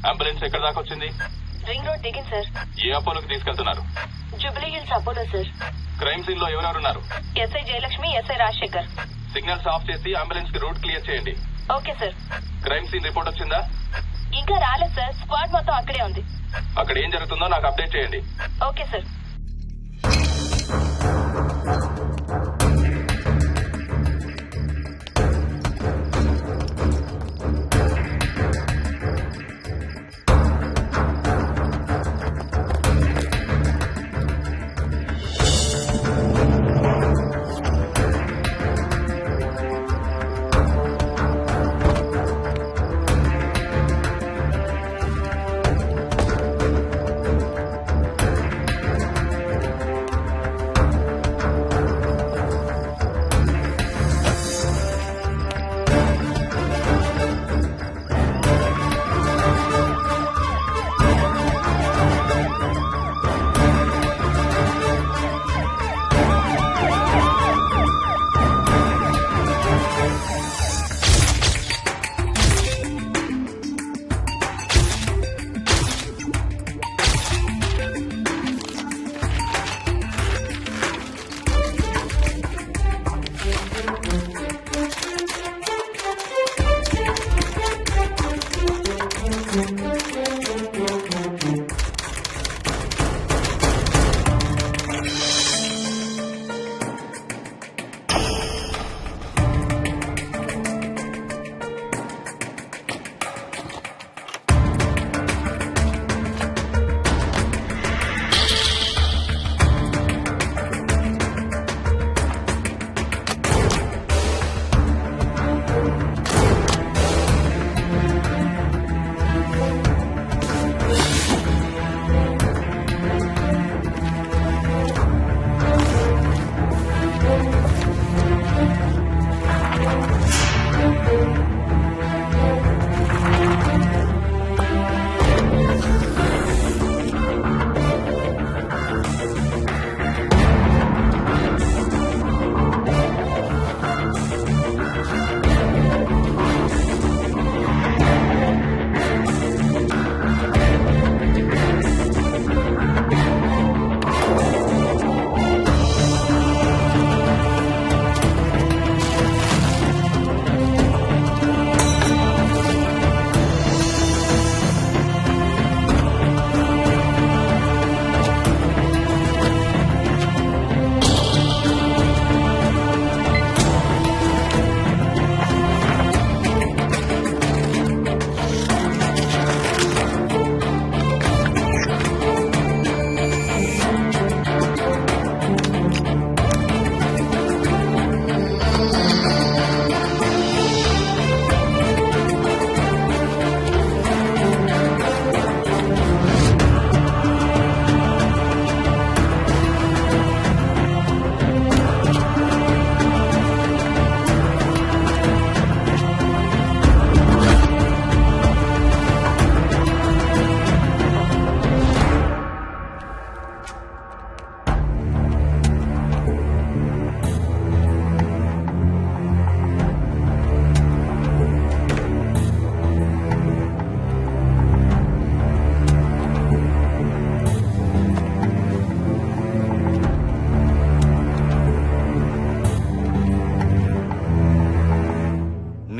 Ambulance ఎక్కడ దాకా వచ్చింది? రింగ్ రోడ్ దిగింది సార్. ఏ అపోలోకి తీసుకెళ్తున్నారు? Jubilee Hills Apollo sir. Crime scene లో ఎవరెవరున్నారు? SI Jayalakshmi, SI Rajasekhar. Signals off చేసి అంబులెన్స్ కి రూట్ క్లియర్ చేయండి. Okay sir. Crime scene report వచ్చిందా? ఇంకా రాలేదు సార్. స్క్వాడ్ మొత్తం అక్కడే ఉంది. అక్కడ ఏం జరుగుతుందో నాకు అప్డేట్ చేయండి. Okay sir.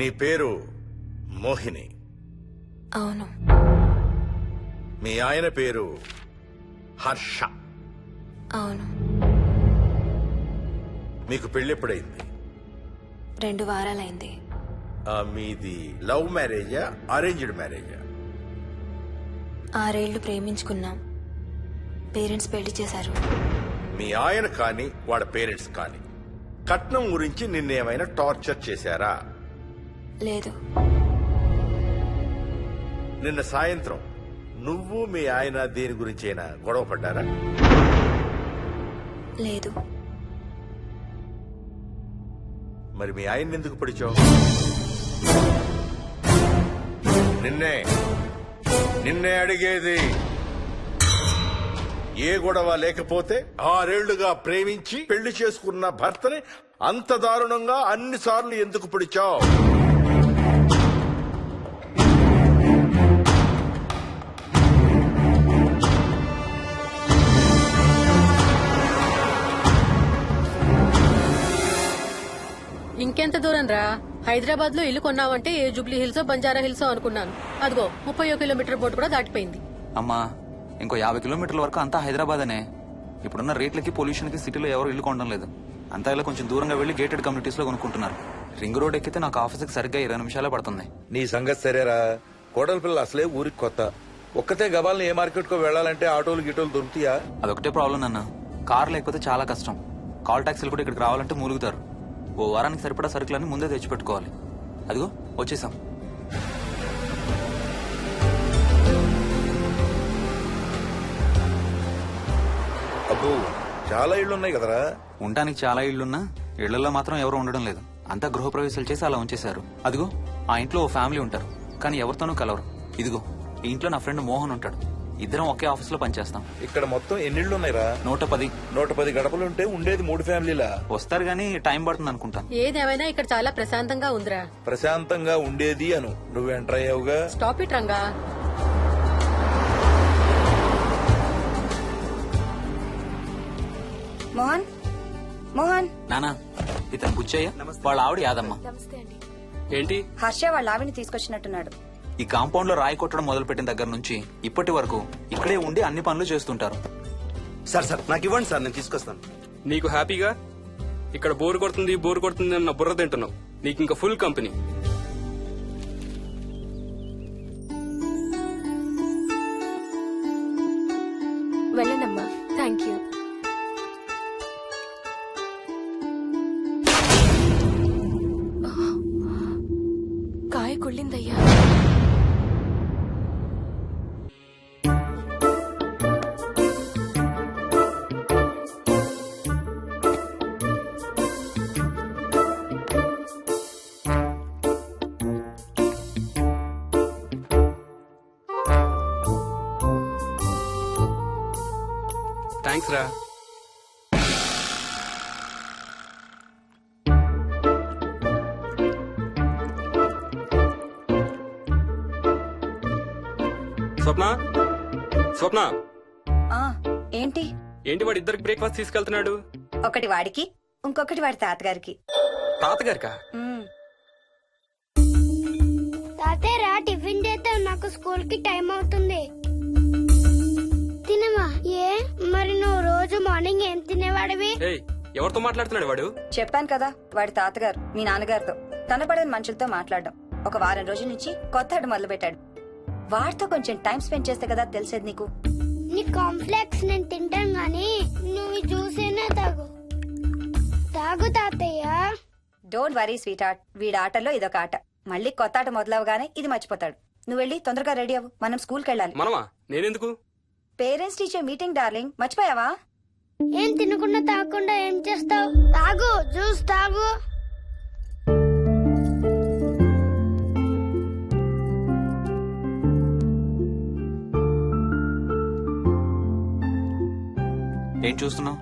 నీ పేరు మోహిని? అవును. మీ ఆయన పేరు హర్ష? అవును. మీకు పెళ్ళెప్పుడైంది? 2 వారాలైంది. మీది లవ్ మ్యారేజా అరేంజ్డ్ మ్యారేజా? 6 ఏళ్లు ప్రేమించుకున్నాం. పేరెంట్స్ పెళ్లి చేశారు. మీ ఆయన కానీ వాళ్ళ పేరెంట్స్ కానీ కట్నం గురించి నిన్నేమైనా టార్చర్ చేశారా? లేదు. నిన్న సాయంత్రం నువ్వు మీ ఆయన దేని గురించైనా గొడవ పడ్డారా? లేదు. మరి మీ ఆయన్ని ఎందుకు పడిచావు? నిన్నే అడిగేది. ఏ గొడవ లేకపోతే 6 ఏళ్లుగా ప్రేమించి పెళ్లి చేసుకున్న భర్తని అంత దారుణంగా అన్నిసార్లు ఎందుకు పిడిచావు? దూరం రా. హైదరాబాద్ లో ఇల్లు కొన్నావంటే ఏ జూబ్లీ హిల్స్ బంజారా హిల్స్ అనుకున్నాను. అదిగో 30 కిలోమీటర్ బోర్డు కూడా దాటిపోయింది. అమ్మా ఇంకో 50 కిలోమీటర్ల వరకు అంతా హైదరాబాద్ అనే. ఇప్పుడున్న రేట్లకి పొల్యూషన్ కి సిటీలో ఎవరు ఇల్లు కొనడం లేదు. అంతా ఇలా కొంచెం దూరంగా వెళ్లి గేటెడ్ కమ్యూనిటీస్ లో కొనుక్కుంటున్నారు. రింగ్ రోడ్ ఎక్కితే నాకు ఆఫీస్కి సరిగ్గా 20 నిమిషాలే పడుతుంది. నీ సంగతి సరేరా, కోడల పిల్ల అసలే ఊరికి కొత్త. ఒక్కతే గబాల్ని ఏ మార్కెట్ కో వెళ్ళాలంటే ఆటోలు గిటోలు దొరుకుతాయా? అదొకటే ప్రాబ్లం అన్న. కార్ లేకపోతే చాలా కష్టం. కాల్ టాక్సీలు కూడా ఇక్కడికి రావాలంటే మూలుగుతారు. ఓ వారానికి సరిపడా సరుకులన్నీ ముందే తెచ్చిపెట్టుకోవాలి. అదిగో వచ్చేసాం. అబ్బో చాలా ఇళ్ళు ఉన్నాయి కదరా. ఉండడానికి చాలా ఇళ్లున్నా ఇళ్లలో మాత్రం ఎవరు ఉండడం లేదు. అంతా గృహప్రవేశాలు చేసి అలా ఉంచేశారు. అదిగో ఆ ఇంట్లో ఓ ఫ్యామిలీ ఉంటారు, కానీ ఎవరితోనూ కలవరు. ఇదిగో ఈ ఇంట్లో నా ఫ్రెండ్ మోహన్ ఉంటాడు. ఇద్దరం ఒకే ఆఫీస్ లో పనిచేస్తాం. ఇక్కడ మొత్తం ఎన్నిళ్ళు ఉన్నాయిరా? 110. 110 గడపలుంటే ఉండేది 3 ఫ్యామిలీలా? వస్తారు గానీ టైం పడుతుంది అనుకుంటా. ఏదేమైనా ఇక్కడ చాలా ప్రశాంతంగా ఉందిరా. ప్రశాంతంగా ఉండేది అను, నువ్వు ఎంటర్ అయ్యావుగా. Stop it Ranga. మోహన్ మోహన్ నానా ఇతను బుచ్చయ్య, వాళ్ళ ఆవిడ యాదమ్మ. ఏంటి? హర్ష వాళ్ళ ఆవిని తీసుకొచ్చినట్టున్నాడు. ఈ కాంపౌండ్ లో రాయి కొట్టడం మొదలు పెట్టిన దగ్గర నుంచి ఇప్పటి వరకు ఇక్కడే ఉండి అన్ని పనులు చేస్తుంటారు. సార్ నాకు ఇవ్వండి సార్, నేను తీసుకొస్తాను. నీకు హ్యాపీగా ఇక్కడ బోర్ కొడుతుంది అన్న బుర్ర తింటున్నావు. నీకు ఇంకా ఫుల్ కంపెనీ. వెళ్ళండమ్మా. Thank you. కాయ కుళ్ళిందయ్యా. థ్యాంక్స్ రా. స్వప్న ఆ ఏంటి ఏంటి వాడి ఇద్దరికి బ్రేక్ఫాస్ట్ తీసుకెళ్తున్నాడు? ఒకటి వాడికి, ఇంకొకటి వాడి తాతగారికి. తాతగారికా? ఉమ్, తాతయ్యరా టిఫిన్ చేద్దాం, నాకు స్కూల్ కి టైం అవుతుంది. తినవా? ఏ మరి నువ్వు రోజు మార్నింగ్ ఏం తినేవాడివి? ఏయ్, ఎవరితో మాట్లాడుతున్నాడు వాడు? చెప్పాను కదా వాడి తాతగారు మీ నాన్నగారితో కనపడని మనుషులతో మాట్లాడడం. ఒక వారం రోజుల నుంచి కొత్త ఆట మొదలు పెట్టాడు. వాడితో కొంచెం టైం స్పెండ్ చేస్తే కదా తెలిసేది నీకు. నీ కాంప్లెక్స్ నేను తింటాను గాని నువ్వు జ్యూసేనా తాగు. తాగు తాతయ్య. డోంట్ వరీ స్వీట్ హార్ట్, వీడి ఆటల్లో ఇదొక ఆట. మళ్ళీ కొత్త ఆట మొదలవగానే ఇది మర్చిపోతాడు. నువ్వు వెళ్ళి తొందరగా రెడీ అవ్వు, మనం స్కూల్కి వెళ్ళాలి. మనమా? నేనెందుకు? పేరెంట్స్ టీచర్ మీటింగ్ డార్లింగ్, మర్చిపోయావా? ఏం తినకుండా తాగకుండా ఏం చేస్తావు? తాగు, జ్యూస్ తాగు. ఏం చూస్తున్నావు?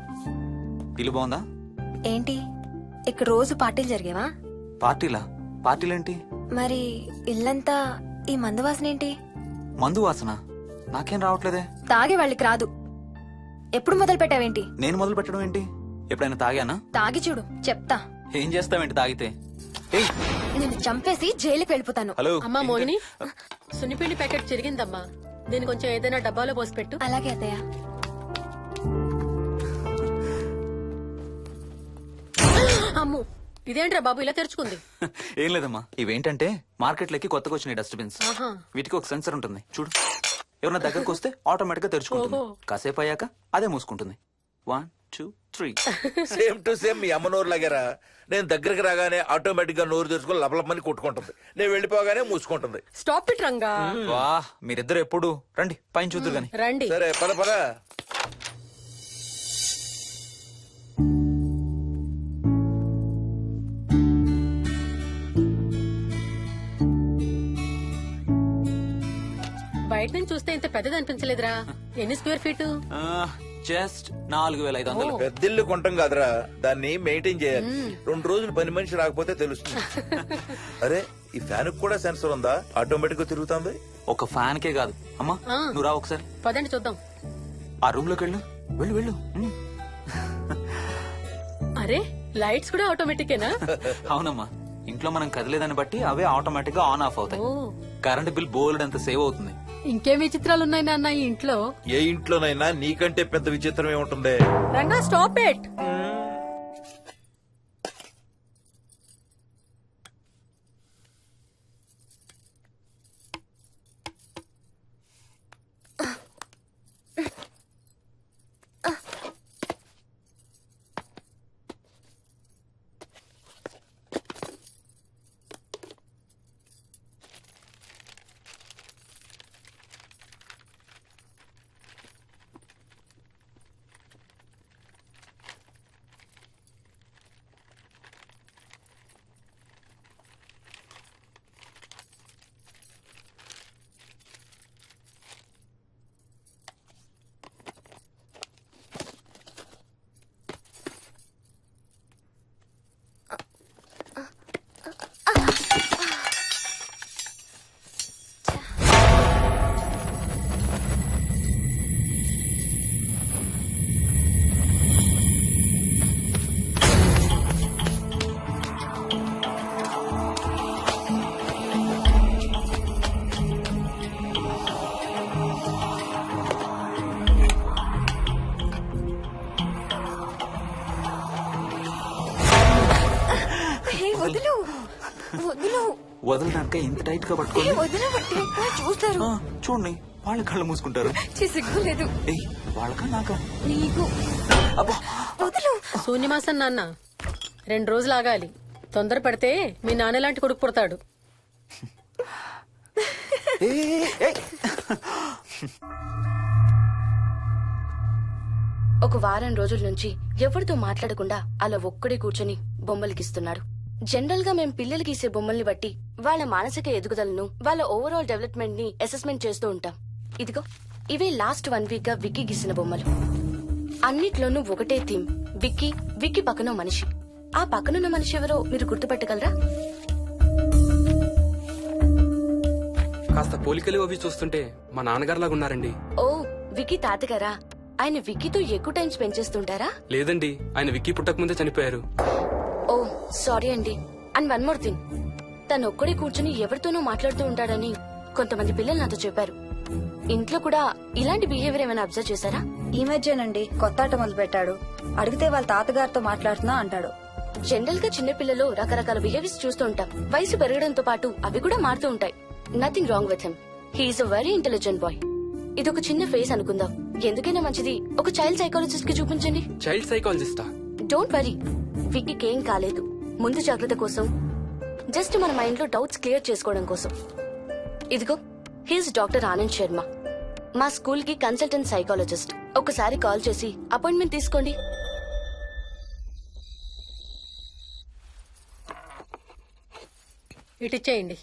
ఇల్లు బాగుందా? ఏంటి ఇక్కడ రోజు పార్టీలు జరిగేవా? పార్టీలా? పార్టీలేంటి? మరి ఇల్లంతా ఈ మందు వాసన ఏంటి? మందు వాసన నాకేం రావట్లేదే. తాగే వాళ్ళకి రాదు. ఎప్పుడు మొదలు పెట్టావేంటి? నేను మొదలు పెట్టడం ఏంటి? ఎప్పుడైనా తాగానా? తాగి చూడు, చెప్తా. ఏం చేస్తావేంటి తాగితే? ఏయ్, నేను చంపేసి జైలుకి వెళ్ళిపోతాను. హలో. అమ్మా మోహిని, సున్నిపిండి ప్యాకెట్ చిరిగిందమ్మా. దీని కొంచెం ఏదైనా డబ్బాలో పోసి పెట్టు. అలాగే అత్తయ్య. అమ్ము, ఇదేంట్రా బాబు ఇలా తెరుచుకుంది? ఏం లేదమ్మా, ఇవేంటంటే మార్కెట్లోకి కొత్తగా వచ్చినాయి డస్ట్బిన్స్. ఆహా. వీటికి ఒక సెన్సర్ ఉంటుంది చూడు. ఎవరన్నా దగ్గరకు వస్తే ఆటోమేటిక్ గా తెరుచుకుంటుంది. ఓహో. కాసేపు అయ్యాక అదే మూసుకుంటుంది. 1 2 3. సేమ్ టు సేమ్ మీ అమ్మ నోరు లాగారా. నేను దగ్గరికి రాగానే ఆటోమేటిక్ గా నోరు తెరుచుకొని లపలపని కొట్టుకుంటుంది. నేను వెళ్ళిపోగానే మూసుకుంటుంది. Stop it Ranga. వా, మీరిద్దరు ఎప్పుడు రండి పైన చూద్దరు గాని. రండి. సరే పద పద. బయట నుంచి చూస్తే ఇంత పెద్దది అనిపించలేదురా. ఎన్ని స్క్వేర్ ఫీట్? జస్ట్ 4500. పెద్దిల్లు కొంటాం కాదురా, దాన్ని మెయింటైన్ చేయాలి. 2 రోజులు పని మనిషి రాకపోతే తెలుస్తుంది. అరే ఈ ఫ్యాన్ కూడా సెన్సర్ ఉందా? ఆటోమేటిక్ గా తిరుగుతుంది. ఒక ఫ్యాన్ కే కాదు. అమ్మా ఆ. నువ్వు రా ఒకసారి. పదండి చూద్దాం. ఆ రూమ్ లోకి వెళ్ళు. వెళ్ళు వెళ్ళు. అరే లైట్స్ కూడా ఆటోమేటికేనా? అవునమ్మా, ఇంట్లో మనం కదిలేదాన్ని బట్టి అవే ఆటోమేటిక్ గా ఆన్ ఆఫ్ అవుతాయి. ఓ కరెంట్ బిల్ బోల్డ్ అంత సేవ్ అవుతుంది. ఇంకేం విచిత్రాలు ఉన్నాయి నాన్న ఈ ఇంట్లో. ఏ ఇంట్లోనైనా నీకంటే పెద్ద విచిత్రం ఏముంటుంది? Ranga stop it. వదులు వదులు వదలడానికి ఇంత టైట్ గా పట్టుకోండి. వదలబట్టి చూస్తారు. చూడండి, వాళ్ళ కళ్ళు మూసుకుంటారు. సిగ్గులేదు ఏయ్, వాళ్ళకా నాకా? నీకు. అబ్బా, వదులు. శూన్యమాసం నాన్న 2 రోజులు ఆగాలి. తొందర పడితే మీ నాన్న లాంటి కొడుకు పుడతాడు. ఒక వారం రోజుల నుంచి ఎవరితో మాట్లాడకుండా అలా ఒక్కడే కూర్చొని బొమ్మలు గీస్తున్నాడు. జనరల్ గా మేం పిల్లలు గీసే బొమ్మల్ని బట్టి వాళ్ళ మానసిక ఎదుగుదలను, వాళ్ళ ఓవరాల్ డెవలప్మెంట్ ని అసెస్మెంట్ చేస్తూ ఉంటాం. ఇదిగో ఇవే లాస్ట్ 1 వీక్ గా విక్కీ గీసిన బొమ్మలు. అన్నిట్లోనూ ఒకటే థీమ్, విక్కీ, విక్కీ పక్కన మనిషి. ఆ పక్కనున్న మనిషి ఎవరో మీరు గుర్తుపట్టగలరా? కాస్త పోలికలు అవి చూస్తుంటే మా నాన్నగారులాగా ఉన్నారండి. ఓ, విక్కీ తాతగారా? ఆయన విక్కీతో ఎక్కువ టైం స్పెండ్ చేస్తుంటారా? లేదండి, ఆయన విక్కీ పుట్టక ముందే చనిపోయారు. ఓ సారీ అండి. అండ్ 1 మోర్ థింగ్, తను ఒక్కడే కూర్చుని ఎవరితోనూ మాట్లాడుతూ ఉంటాడని కొంతమంది పిల్లలు నాతో చెప్పారు. ఇంట్లో కూడా ఇలాంటి బిహేవియర్ ఏమైనా అబ్జర్వ్ చేశారా? ఈ మధ్యనండి కొత్త ఆట మొదలు పెట్టాడు. అడిగితే వాళ్ళ తాతగారితో మాట్లాడుతున్నా అంటాడు. జనరల్ గా చిన్న పిల్లలు రకరకాల బిహేవియర్స్ చూస్తూ ఉంటాం. వయసు పెరగడంతో పాటు అవి కూడా మారుతూ ఉంటాయి. Nothing wrong with him. He's a very intelligent boy. ఇది ఒక చిన్న ఫేస్ అనుకుందాం. ఎందుకైనా మంచిది ఒక చైల్డ్ సైకాలజిస్ట్ కి చూపించండి. చైల్డ్ సైకాలజిస్టా? డోంట్ వరీ, విక్కీకి ఏం కాలేదు. ముందు జాగ్రత్త కోసం, జస్ట్ మన మైండ్ లో డౌట్స్ క్లియర్ చేసుకోవడం కోసం. ఇదిగో, హీస్ డాక్టర్ ఆనంద్ శర్మ, మా స్కూల్ కి కన్సల్టెంట్ సైకాలజిస్ట్. ఒకసారి కాల్ చేసి అపాయింట్మెంట్ తీసుకోండి. ఇటిచ్చేయండి.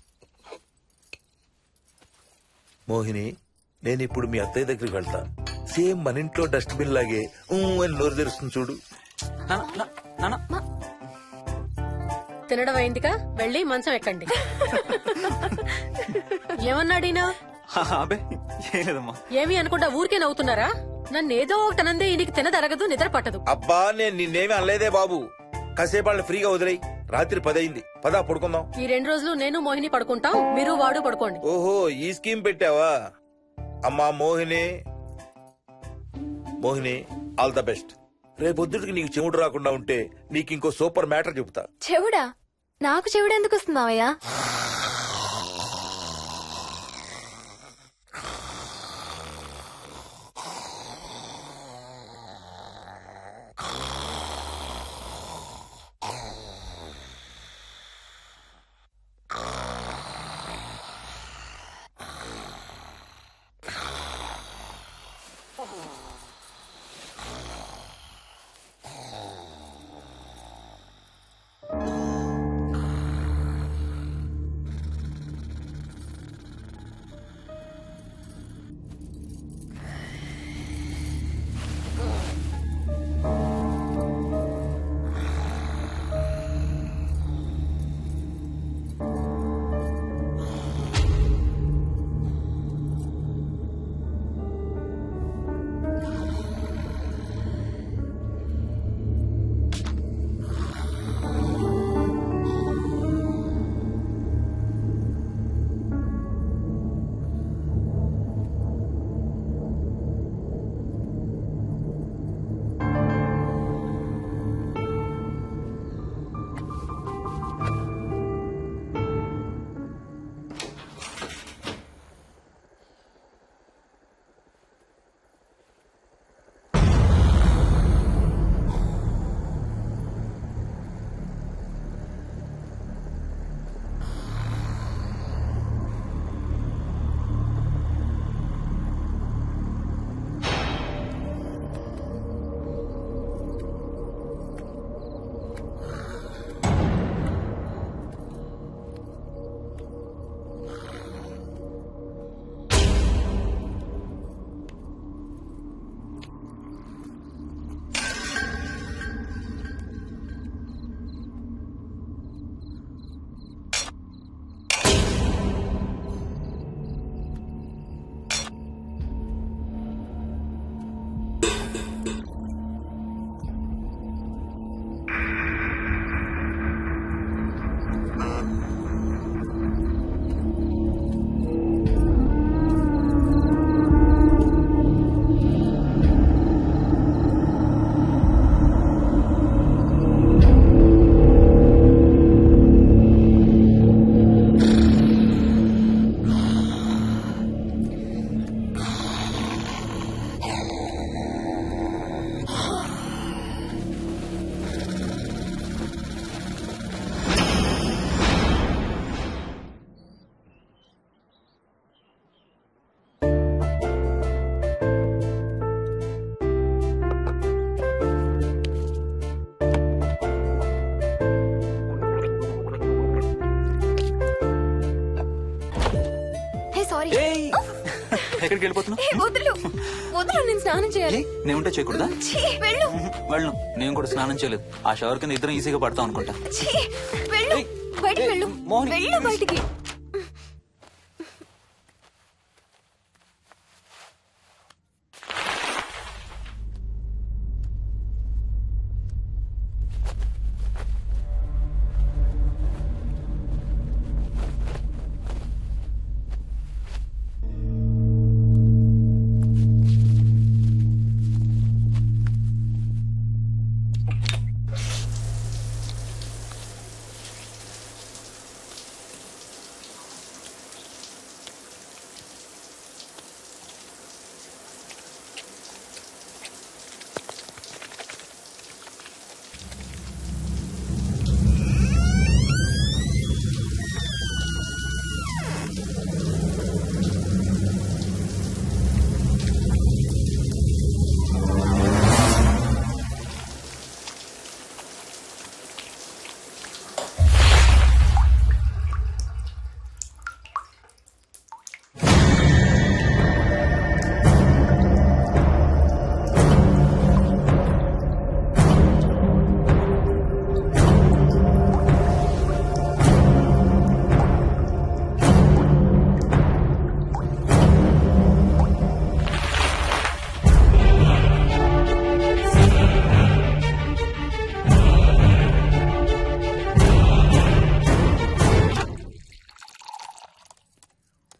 మోహిని, నేను ఇప్పుడు మీ అత్తయ్య దగ్గరికి వెళ్తా. సేమ్ మన ఇంట్లో డస్ట్బిన్ లాగే అని నోరు తెరుస్తుంది చూడు. తినడం అయిందిగా, వెళ్ళి మంచం ఎక్కండి. ఏమన్నాడీనా? అబే ఏం లేదమ్మా. ఏమి అనుకుంటా ఊరికే నవ్వుతున్నారా? నన్ను ఏదో ఒకటనందే ఈయనకి తినదరగదు, నిద్ర పట్టదు. అబ్బా, నేను నిన్నేమి అనలేదే బాబు. కాసేపు వాళ్ళని ఫ్రీగా వదిలేయి. రాత్రి 10 అయింది, పదా పడుకుందాం. ఈ 2 రోజులు నేను మోహిని పడుకుంటాం, మీరు వాడు పడుకోండి. ఓహో, ఈ స్కీమ్ పెట్టావా? అమ్మా Mohini, Mohini, all the best. రేపొద్దుటికి నీకు చెవుడు రాకుండా ఉంటే నీకు ఇంకో సూపర్ మ్యాటర్ చెబుతా. చెవుడా? నాకు చెవుడు ఎందుకు వస్తుంది మావయ్య? ఎక్కడికి వెళ్ళిపోతున్నావు? ఏ, వదులు వదులు, నేను స్నానం చేయాలి. నేను ఉంటే చేయకూడదా? ఛీ, వెళ్ళు. వెళ్ళు. నేను కూడా స్నానం చేయలేదు. ఆ షవర్ కింద ఇద్దరం ఈజీగా పడతాం అనుకుంటా. ఛీ, వెళ్ళు. ఏయ్, బయటికి ఏయ్, వెళ్ళు. మోహిని, వెళ్ళు బయటికి.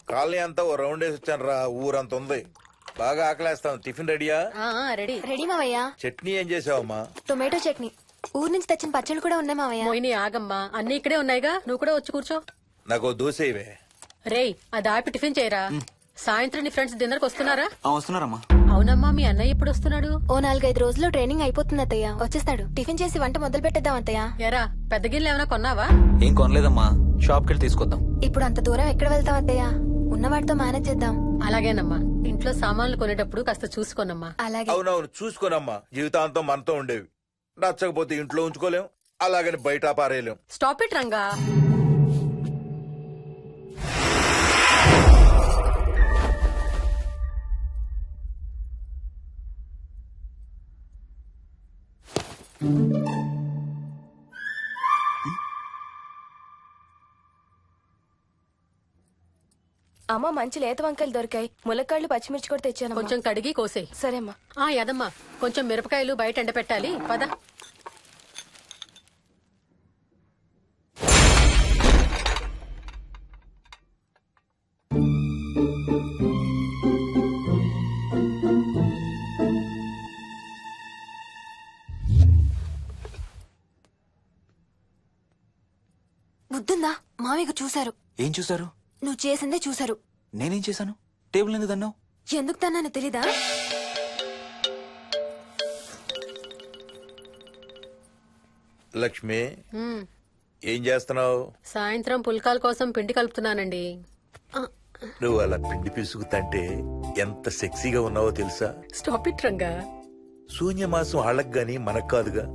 కాలనీ అంతా ఓ రౌండ్ వేసి వచ్చాను రా. ఊరంత ఉంది. బాగా ఆకలేస్తాం. టిఫిన్ రెడీయా? రెడీ. రెడీ మావయ్య. చట్నీ ఏం చేసావమ్మా? టొమాటో చట్నీ. ఊరు నుంచి తెచ్చిన పచ్చళ్ళు కూడా ఉన్నాయి మావయ్య. మోహిని ఆగమ్మా, అన్ని ఇక్కడే ఉన్నాయిగా, నువ్వు కూడా వచ్చి కూర్చో. నాకు దోశ ఇవే. రేయ్, అది ఆపి టిఫిన్ చేయరా. సాయంత్రం నీ ఫ్రెండ్స్ డిన్నర్ కి వస్తున్నారా? వస్తున్నారమ్మా. అవునమ్మా, మీ అన్నయ్య ఎప్పుడు వస్తున్నాడు? ఓ 4-5 రోజుల్లో ట్రైనింగ్ అయిపోతుంది అత్తయ్య, వచ్చేస్తాడు. టిఫిన్ చేసి వంట మొదలు పెట్టేద్దాం అత్తయ్య. ఎరా, పెద్ద గిన్నెలు ఏమైనా కొన్నావా? ఏం కొనలేదమ్మా, షాప్కి వెళ్ళి తీసుకొద్దాం. ఇప్పుడు అంత దూరం ఎక్కడ వెళ్తాం అత్తయ్య, ఉన్న వాటితో మేనేజ్ చేద్దాం. అలాగేనమ్మా, ఇంట్లో సామాన్లు కొనేటప్పుడు కాస్త చూసుకోనమ్మా. అలాగే. అవునవును, చూసుకోనమ్మా. జీవితాంతం మనతో ఉండేవి. నచ్చకపోతే ఇంట్లో ఉంచుకోలేం, అలాగని బయట పారేయలేం. Stop it Ranga. అమ్మ, మంచి లేత వంకాయలు దొరికాయి. ములక్కాళ్ళు, పచ్చిమిర్చి కూడా తెచ్చాను. కొంచెం కడిగి కోసేయ్. సరే అమ్మా. యదమ్మా, కొంచెం మిరపకాయలు బయట ఎండపెట్టాలి. పద. బుద్ధుందా? మామయ్య చూశారు. ఏం చూసారు? నువ్వు చేసిందే చూశారు. నేనేం చేశాను? టేబుల్ ఎందుకు దన్నావు? ఎందుకు తన్నాను తెలీదా? లక్ష్మి, ఏం చేస్తున్నావు? సాయంత్రం పుల్కాల కోసం పిండి కలుపుతున్నానండి. నువ్వు అలా పిండి పిసుకుతంటే ఎంత సెక్సీగా ఉన్నావో తెలుసా? Stop it Ranga. శూన్యమాసం వాళ్ళకి గాని మనకు కాదుగా.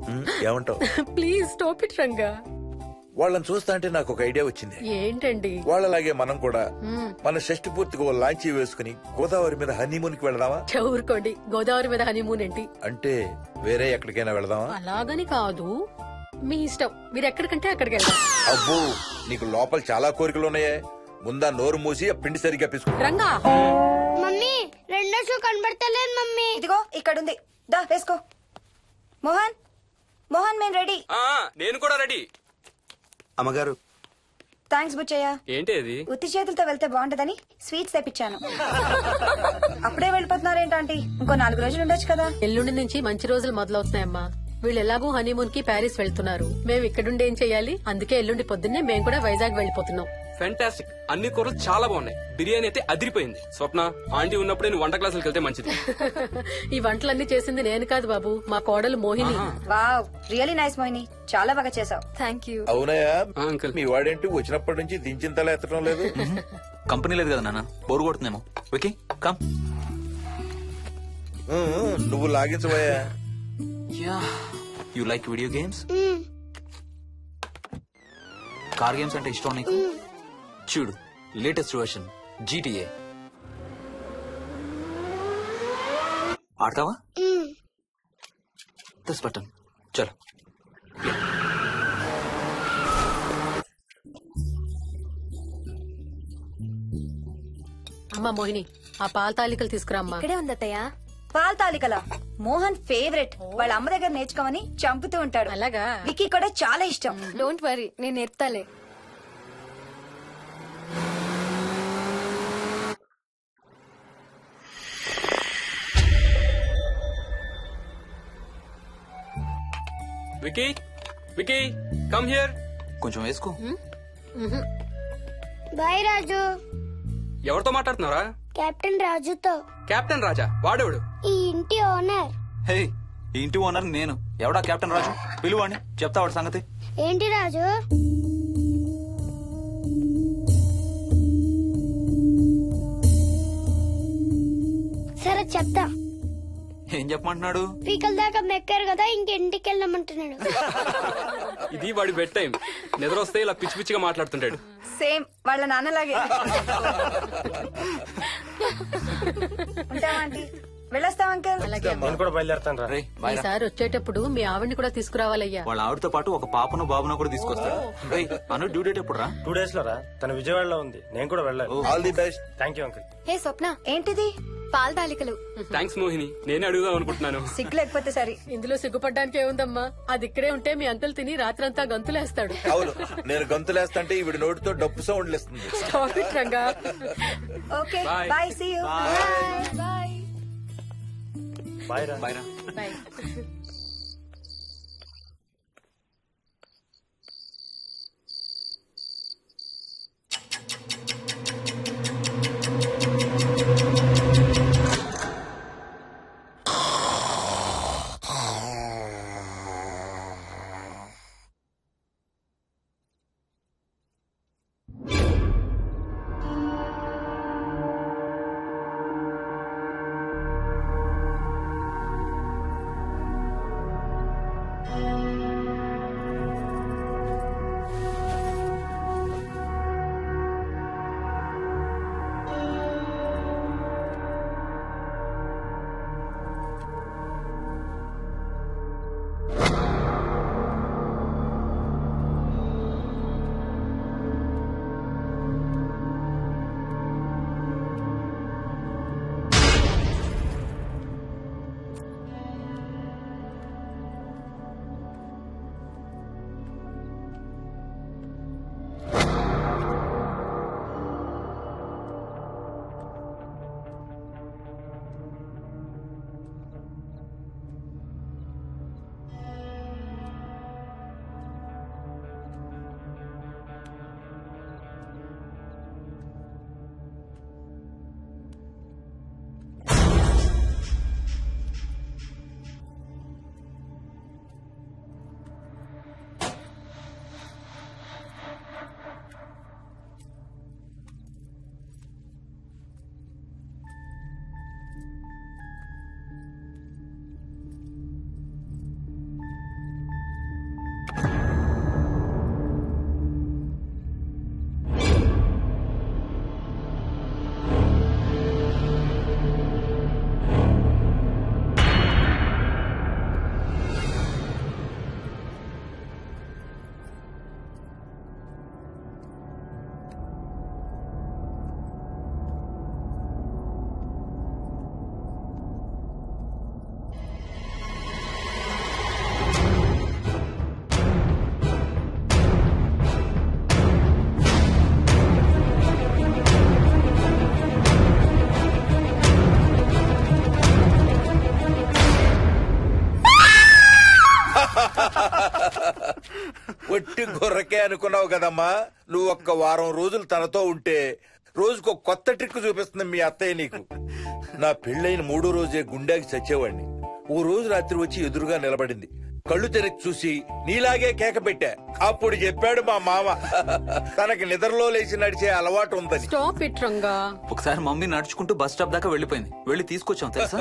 ఏమంటావు? Please stop it Ranga. వాళ్ళని చూస్తా అంటే నాకు ఒక ఐడియా వచ్చింది. ఏంటండి? వాళ్ళలాగే మనం కూడా మన షష్టి పూర్తిగా ఓ లాంచీ వేసుకుని గోదావరి మీద హనీమూన్ కి వెళదామా? ఊరుకోండి, గోదావరి మీద హనీమూన్ ఏంటి? అంటే వేరే ఎక్కడికైనా వెళదామా? అలాగని కాదు, మీ ఇష్టం. మీరు ఎక్కడికంటే అక్కడికి వెళ్దాం. అబ్బో, నీకు లోపల చాలా కోరికలు ఉన్నాయే. ముందా నోరు మూసి ఆ పిండి సరిగ్గా పిసుకు. రంగా. మమ్మీ, రెండో షూ కనబడతలేదు మమ్మీ. ఇదిగో ఇక్కడుంది, దా వేసుకో. మోహన్, మోహన్, మేము రెడీ. నేను కూడా రెడీ. అమ్మగారు, థ్యాంక్స్ బుచ్చయ్య. ఏంటి అది? ఉత్తి చేతులతో వెళ్తే బాగుంటదని స్వీట్స్ తెప్పించాను. అప్పుడే వెళ్ళిపోతున్నారేంటంటే ఇంకో 4 రోజులు ఉండొచ్చు కదా. ఎల్లుండి నుంచి మంచి రోజులు మొదలవుతున్నాయమ్మా. వీళ్ళు ఎలాగూ హనీమూన్ కి ప్యారిస్ వెళ్తున్నారు. మేము ఇక్కడుండి ఏం చెయ్యాలి? అందుకే ఎల్లుండి పొద్దున్నే మేము కూడా వైజాగ్ వెళ్ళిపోతున్నాం. ఫెంటాస్టిక్. అన్ని కూరలు చాలా బాగున్నాయి. బిర్యానీ అయితే అదిరిపోయింది. స్వప్న, ఆంటీ ఉన్నప్పుడే నువ్వు వంట క్లాసులకు వెళ్తే మంచిది. ఈ వంటలన్నీ చేసింది నేను కాదు బాబు, మా కోడలు Mohini. Wow, really nice Mohini, చాలా బాగా చేసావు. Thank you. అవునయ్యా, అంకుల్. మీ వాడేంటి వచ్చినప్పటి నుంచి దించిన తల ఎత్తడం లేదు? కంపెనీ లేదు కదా నాన్న, బోరు కొడుతుందేమో. Okay come. నువ్వు లాగించబోయా? You like video games? Car games అంటే ఇష్టం నీకు? చూడు, లేటెస్ట్ వర్షన్ GTA. ఆడతావా? దస్ బటన్ చలో. అమ్మా మోహిని, ఆ పాల తాలికలు తీసుకురా అమ్మా. ఇక్కడే ఉంది అత్తయ్య. పాల తాలికల మోహన్ ఫేవరెట్. వాళ్ళ అమ్మ దగ్గర నేర్చుకోమని చంపుతూ ఉంటాడు. అలాగా? విక్కీ కూడా చాలా ఇష్టం. డోంట్ వరీ, నేను నేర్పుతాలే. Vicky, Vicky, come here. కొంచెం వేసుకో. బాయ్ రాజు. ఎవరితో మాట్లాడుతున్నారా? కెప్టెన్ రాజుతో. కెప్టెన్ రాజా? వాడేవాడు? ఈ ఇంటి ఓనర్. హే, ఈ ఇంటి ఓనర్ నేను. ఎవడా కెప్టెన్ రాజు? పిలువాడిని, చెప్తా వాడి సంగతి. ఏంటి రాజు? సరే చెప్తా. ఏం చెప్పమంటున్నాడు? పీకల దాకా మెక్కారు కదా, ఇంటికి వెళ్ళమంటున్నాడు. ఇది వాడి బెడ్ టైం. నిద్ర వస్తే ఇలా పిచ్చి పిచ్చిగా మాట్లాడుతుంటాడు. సేమ్ వాళ్ళ నాన్నలాగే. ఉంటావా ఆంటీ? వెళ్ళొస్తాం అంకల్. అలాగే అమ్మా. నేను కూడా బయలుదేరతాను రా. రే బాయ్ రా. ఈసారి వచ్చేటప్పుడు మీ ఆవిడ్ని కూడా తీసుకురావాలయ్యా. వాళ్ళ ఆవిడతో పాటు ఒక పాపను బాబును కూడా తీసుకొస్తాడు. రేయ్, అను డ్యూ డేట్ ఎప్పుడు రా? 2 days లో రా. తన విజయవాడలో ఉంది, నేను కూడా వెళ్ళాలి. All the best. Thank you uncle. Hey Swapna, ఏంటిది? పాల తాలికలు. థ్యాంక్స్ మోహిని, నేనే అడుగుదాం అనుకుంటున్నాను. సిగ్గు లేకపోతే సరే. ఇందులో సిగ్గుపడ్డానికి ఏముందంమ్మా? అది ఇక్కడే ఉంటే మీ అంకుల్ తిని రాత్రంతా గంతులేస్తాడు. అవును, నేను గంతులేస్తంటే ఈవిడ నోటితో డప్పు సౌండ్లు ఇస్తుంది. Stop it, Ranga. Okay Bye. Bye, see you. Bye. Bye రా. బాయ్ రా. Bye. ఒట్టి గొర్రకే అనుకున్నావు కదమ్మా. నువ్వు ఒక్క వారం రోజులు తనతో ఉంటే రోజుకు కొత్త ట్రిక్ చూపిస్తుంది మీ అత్తయ్య నీకు. నా పెళ్ళైన 3వ రోజే గుండెకి చచ్చేవాడిని. ఓ రోజు రాత్రి వచ్చి ఎదురుగా నిలబడింది. కళ్ళు తెరిచి చూసి నీలాగే కేక పెట్టా. అప్పుడు చెప్పాడు మా మామ తనకి నిద్రలో లేచి నడిచే అలవాటు ఉందని. Stop it, Ranga. ఒకసారి మమ్మీ నడుచుకుంటూ బస్ స్టాప్ దాకా వెళ్ళిపోయింది. వెళ్ళి తీసుకొచ్చాం తెలుసా.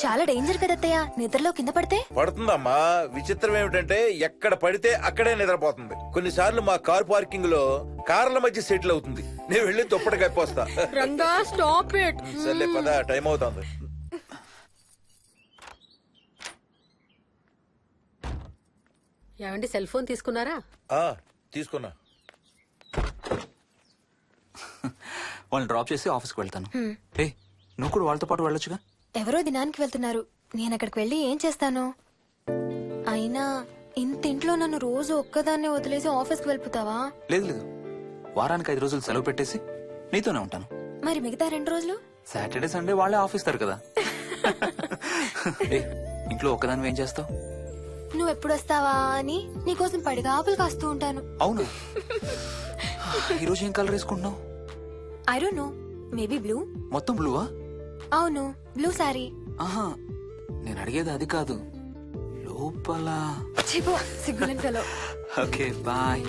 చాలా డేంజర్ కదా అత్తయ్య, నిద్రలో కింద పడితే. పడుతుందమ్మా. విచిత్రం ఏమిటంటే ఎక్కడ పడితే అక్కడే నిద్రపోతుంది. కొన్నిసార్లు మా కార్ పార్కింగ్ లో కార్ల మధ్య సెటిల్ అవుతుంది. నేను వెళ్ళి దుప్పటి కప్పొస్తా. Ranga, stop it. సర్లే పద, టైం అవుతుంది. ఏమండి సెల్ ఫోన్ తీసుకున్నారా? ఆ, తీసుకున్నా. వాళ్ళని డ్రాప్ చేసి ఆఫీస్కి వెళ్తాను. ఏ నువ్వు కూడా వాళ్ళతో పాటు వెళ్ళొచ్చుగా. ఎవరో దినానికి వెళ్తున్నారు, నేను అక్కడికి వెళ్ళి ఏం చేస్తాను? అయినా ఇంత ఇంట్లో నన్ను రోజు ఒక్కదాన్నే వదిలేసి ఆఫీస్కి వెళ్ళిపోతావా? లేదు లేదు, వారానికి 5 రోజులు సెలవు పెట్టేసి నీతోనే ఉంటాను. మరి మిగతా 2 రోజులు? సాటర్డే సండే వాళ్ళే ఆఫీస్ తారు కదా. ఏ ఇంట్లో ఒక్కదాని ఏం చేస్తావు? నువ్వు ఎప్పుడు వస్తావా అని నీకోసం పడిగాపులు కాస్తూ ఉంటాను. అవును. ఈరోజు ఏం కలర్ వేసుకుంటున్నావు? I don't know, maybe blue. మొత్తం బ్లూవా? అవును, బ్లూ సారీ. ఆహా, నేను అడిగేది అది కాదు, లోపల. సిగ్గులేని ఫెలో. Okay bye.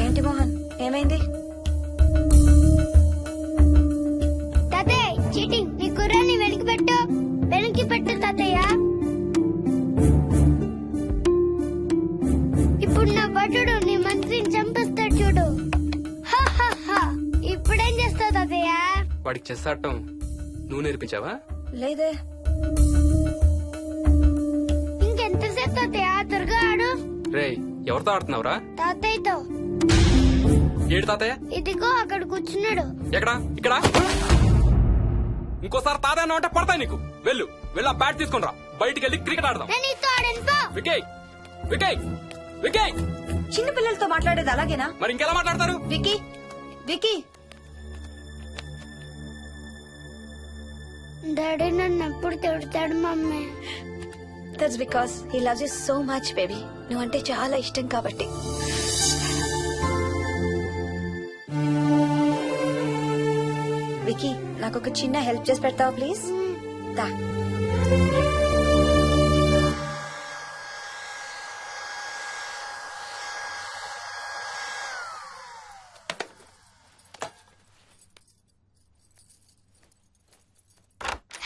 ఏంటి మోహన్, ఏమైంది? తాతయ్య చీటింగ్, నీ కుర్రాన్ని వెనక్కి పెట్టు, వెనక్కి పెట్టు తాతయ్య. ఇప్పుడు నా భటుడు నీ మంత్రిని చంపేస్తాడు చూడు. హా, హా, హా. ఇప్పుడేం చేస్తావు తాతయ్య? వాడికి చెస్ ఆడటం నువ్వు నేర్పించావా? లేదే. ఇంకెంతసేపు తాతయ్య? త్వరగా ఆడు. రేయ్, ఎవరితో ఆడుతున్నావురా? తాతయ్యతో. ఏడు తాతయ్య? ఇదిగో అక్కడ కూర్చున్నాడు. ఎక్కడా? ఇక్కడ. ఇంకోసారి తాతయ్య అంటే పడతాయి నీకు. వెళ్ళు వెళ్ళి ఆ బ్యాట్ తీసుకుని రా, బయటికి వెళ్ళి క్రికెట్ ఆడదాం. నేను నీతో ఆడను పో. వికయ్ వికయ్ వికయ్. చిన్న పిల్లలతో మాట్లాడేది అలాగేనా? మరి ఇంకెలా మాట్లాడతారు? Wiki, wiki. డాడీ నన్ను ఎప్పుడు తిడతాడు mummy. That's because he loves you so much baby. నువ్వంటే చాలా ఇష్టం కాబట్టి. వికీ, నాకు ఒక చిన్న హెల్ప్ చేసి పెడతావా ప్లీజ్? దా.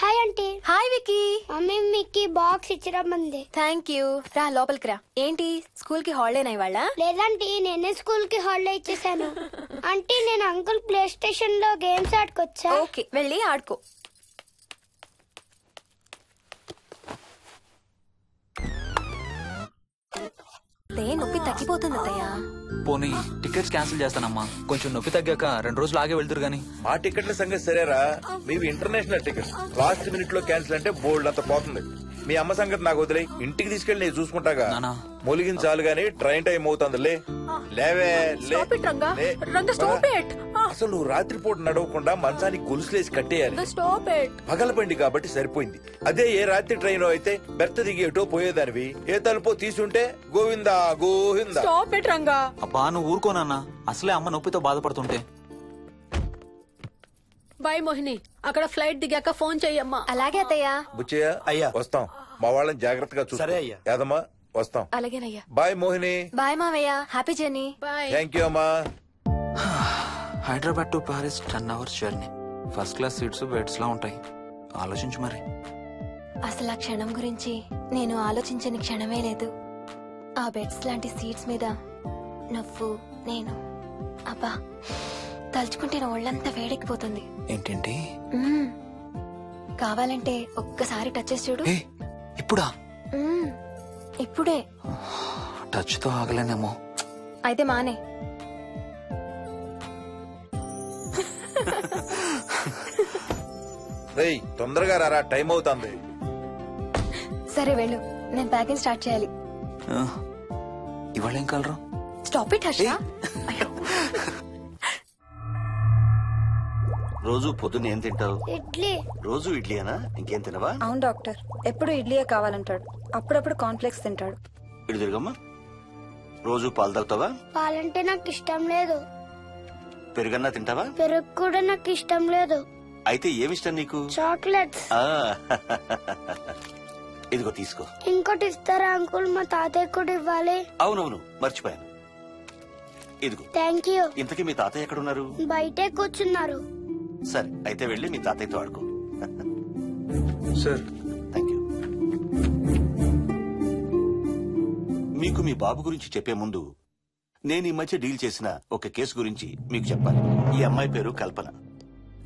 Hi aunty. Aunty. Hi Vicky. Mummy మీకు బాక్స్ ఇచ్చిరమ్మంది. Thank you. రా లోపలికి రా. ఏంటి స్కూల్ కి హాలిడేనా ఇవాళ? లేదంటే నేనే స్కూల్ కి హాలిడే ఇచ్చేసాను. అంటే నేను అంకుల్ ప్లే స్టేషన్ లో గేమ్స్ ఆడుకోవచ్చా? ఓకే, వెళ్ళి ఆడుకో. నొప్పి తగ్గిపోతుంది అత్తయ్య. పోనీ టికెట్స్ క్యాన్సిల్ చేస్తానమ్మా. కొంచెం నొప్పి తగ్గాక 2 రోజులు ఆగే వెళ్తురు గాని. మా టికెట్ల సంగతి సరేరా, మీవి ఇంటర్నేషనల్ టికెట్స్. లాస్ట్ మినిట్ లో క్యాన్సిల్ అంటే బోల్డ్ అంత పోతుంది. మీ అమ్మ సంగతి నాకు వదిలే, ఇంటికి తీసుకెళ్ళి నేను చూసుకుంటాగా. నానా. మొలిగించాలు గాని ట్రైన్ టైం అవుతుంది. లేవే లే. Stop it, Ranga. లే. Ranga, stop it. అసలు నువ్వు రాత్రిపూట నడవకుండా మంచానికి గొలుసులేసి కట్టేయాలి. Stop it. పగలబండి కాబట్టి సరిపోయింది. అదే ఏ రాత్రి ట్రైన్ అయితే బెర్త దిగి ఎటో పోయేదానివి. ఏ తలుపో తీసుంటే Govinda Govinda. Stop it, Ranga. అబ్బా నువ్వు ఊరుకోనన్నా, అసలే అమ్మ నొప్పితో బాధపడుతుంటే. బాయ్ మోహిని, అక్కడ ఫ్లైట్ దిగాక ఫోన్ చెయ్యమ్మా. అలాగే అత్తయ్య. బుచ్చయ్య అయ్యా. వస్తాం. మా వాళ్ళని జాగ్రత్తగా చూసుకో. సరే అయ్యా. యాదమ్మా వస్తాం. అలాగేనయ్యా. బాయ్ మోహిని. బాయ్ మావయ్య. Happy journey. Bye. Thank you అమ్మా. Hyderabad to Paris 10 hours journey. First class seats beds లా ఉంటాయి. ఆలోచించు మరి. అసలు ఆ క్షణం గురించి నేను ఆలోచించని క్షణమే లేదు. ఆ బెడ్స్ లాంటి సీట్స్ మీద నువ్వు నేను. అబ్బా తలుచుకుంటే నా ఒళ్ళంతా వేడెక్కిపోతుంది. ఏంటేంటి? మ్మ్. కావాలంటే ఒక్కసారి టచ్ చేసి చూడు. ఏ ఇప్పుడా? మ్మ్. ఇప్పుడే. టచ్ తో ఆగలేనేమో. అయితే మానే. రేయ్ తొందరగా రారా, టైం అవుతుంది. సరే వెళ్ళు, నేను ప్యాకింగ్ స్టార్ట్ చేయాలి. ఆ, ఇవాళ ఏం కలరు? Stop it Harsha. రోజు పొద్దున్న ఏం తింటావు? ఇడ్లీ. రోజు ఇడ్లీనా? ఇంకేం తినవా? అవును డాక్టర్, ఎప్పుడు ఇడ్లీయే కావాలంటాడు. అప్పుడప్పుడు కాన్ఫ్లెక్స్ తింటాడు. ఇటు తిరగమ్మా. రోజు పాలు తాగుతావా? పాలంటే నాకు ఇష్టం లేదు. పెరుగన్నా తింటావా? పెరుగు కూడా నాకు ఇష్టం లేదు. అయితే ఏమిష్టం నీకు? చాక్లెట్స్. ఆ, ఇదిగో తీసుకో. ఇంకోటి ఇస్తారా అంకుల్? మా తాతయ్య కూడా ఇవ్వాలి. అవునవును మర్చిపోయాను. ఇదిగో. Thank you. ఇంతకీ మీ తాతయ్య ఎక్కడున్నారు? బయటే కూర్చున్నారు. సరే అయితే వెళ్ళి మీ తాతయ్యతో ఆడుకో. Sir thank you. మీకు మీ బాబు గురించి చెప్పే ముందు నేను ఈ మధ్య డీల్ చేసిన ఒక కేసు గురించి మీకు చెప్పాలి. ఈ అమ్మాయి పేరు కల్పన.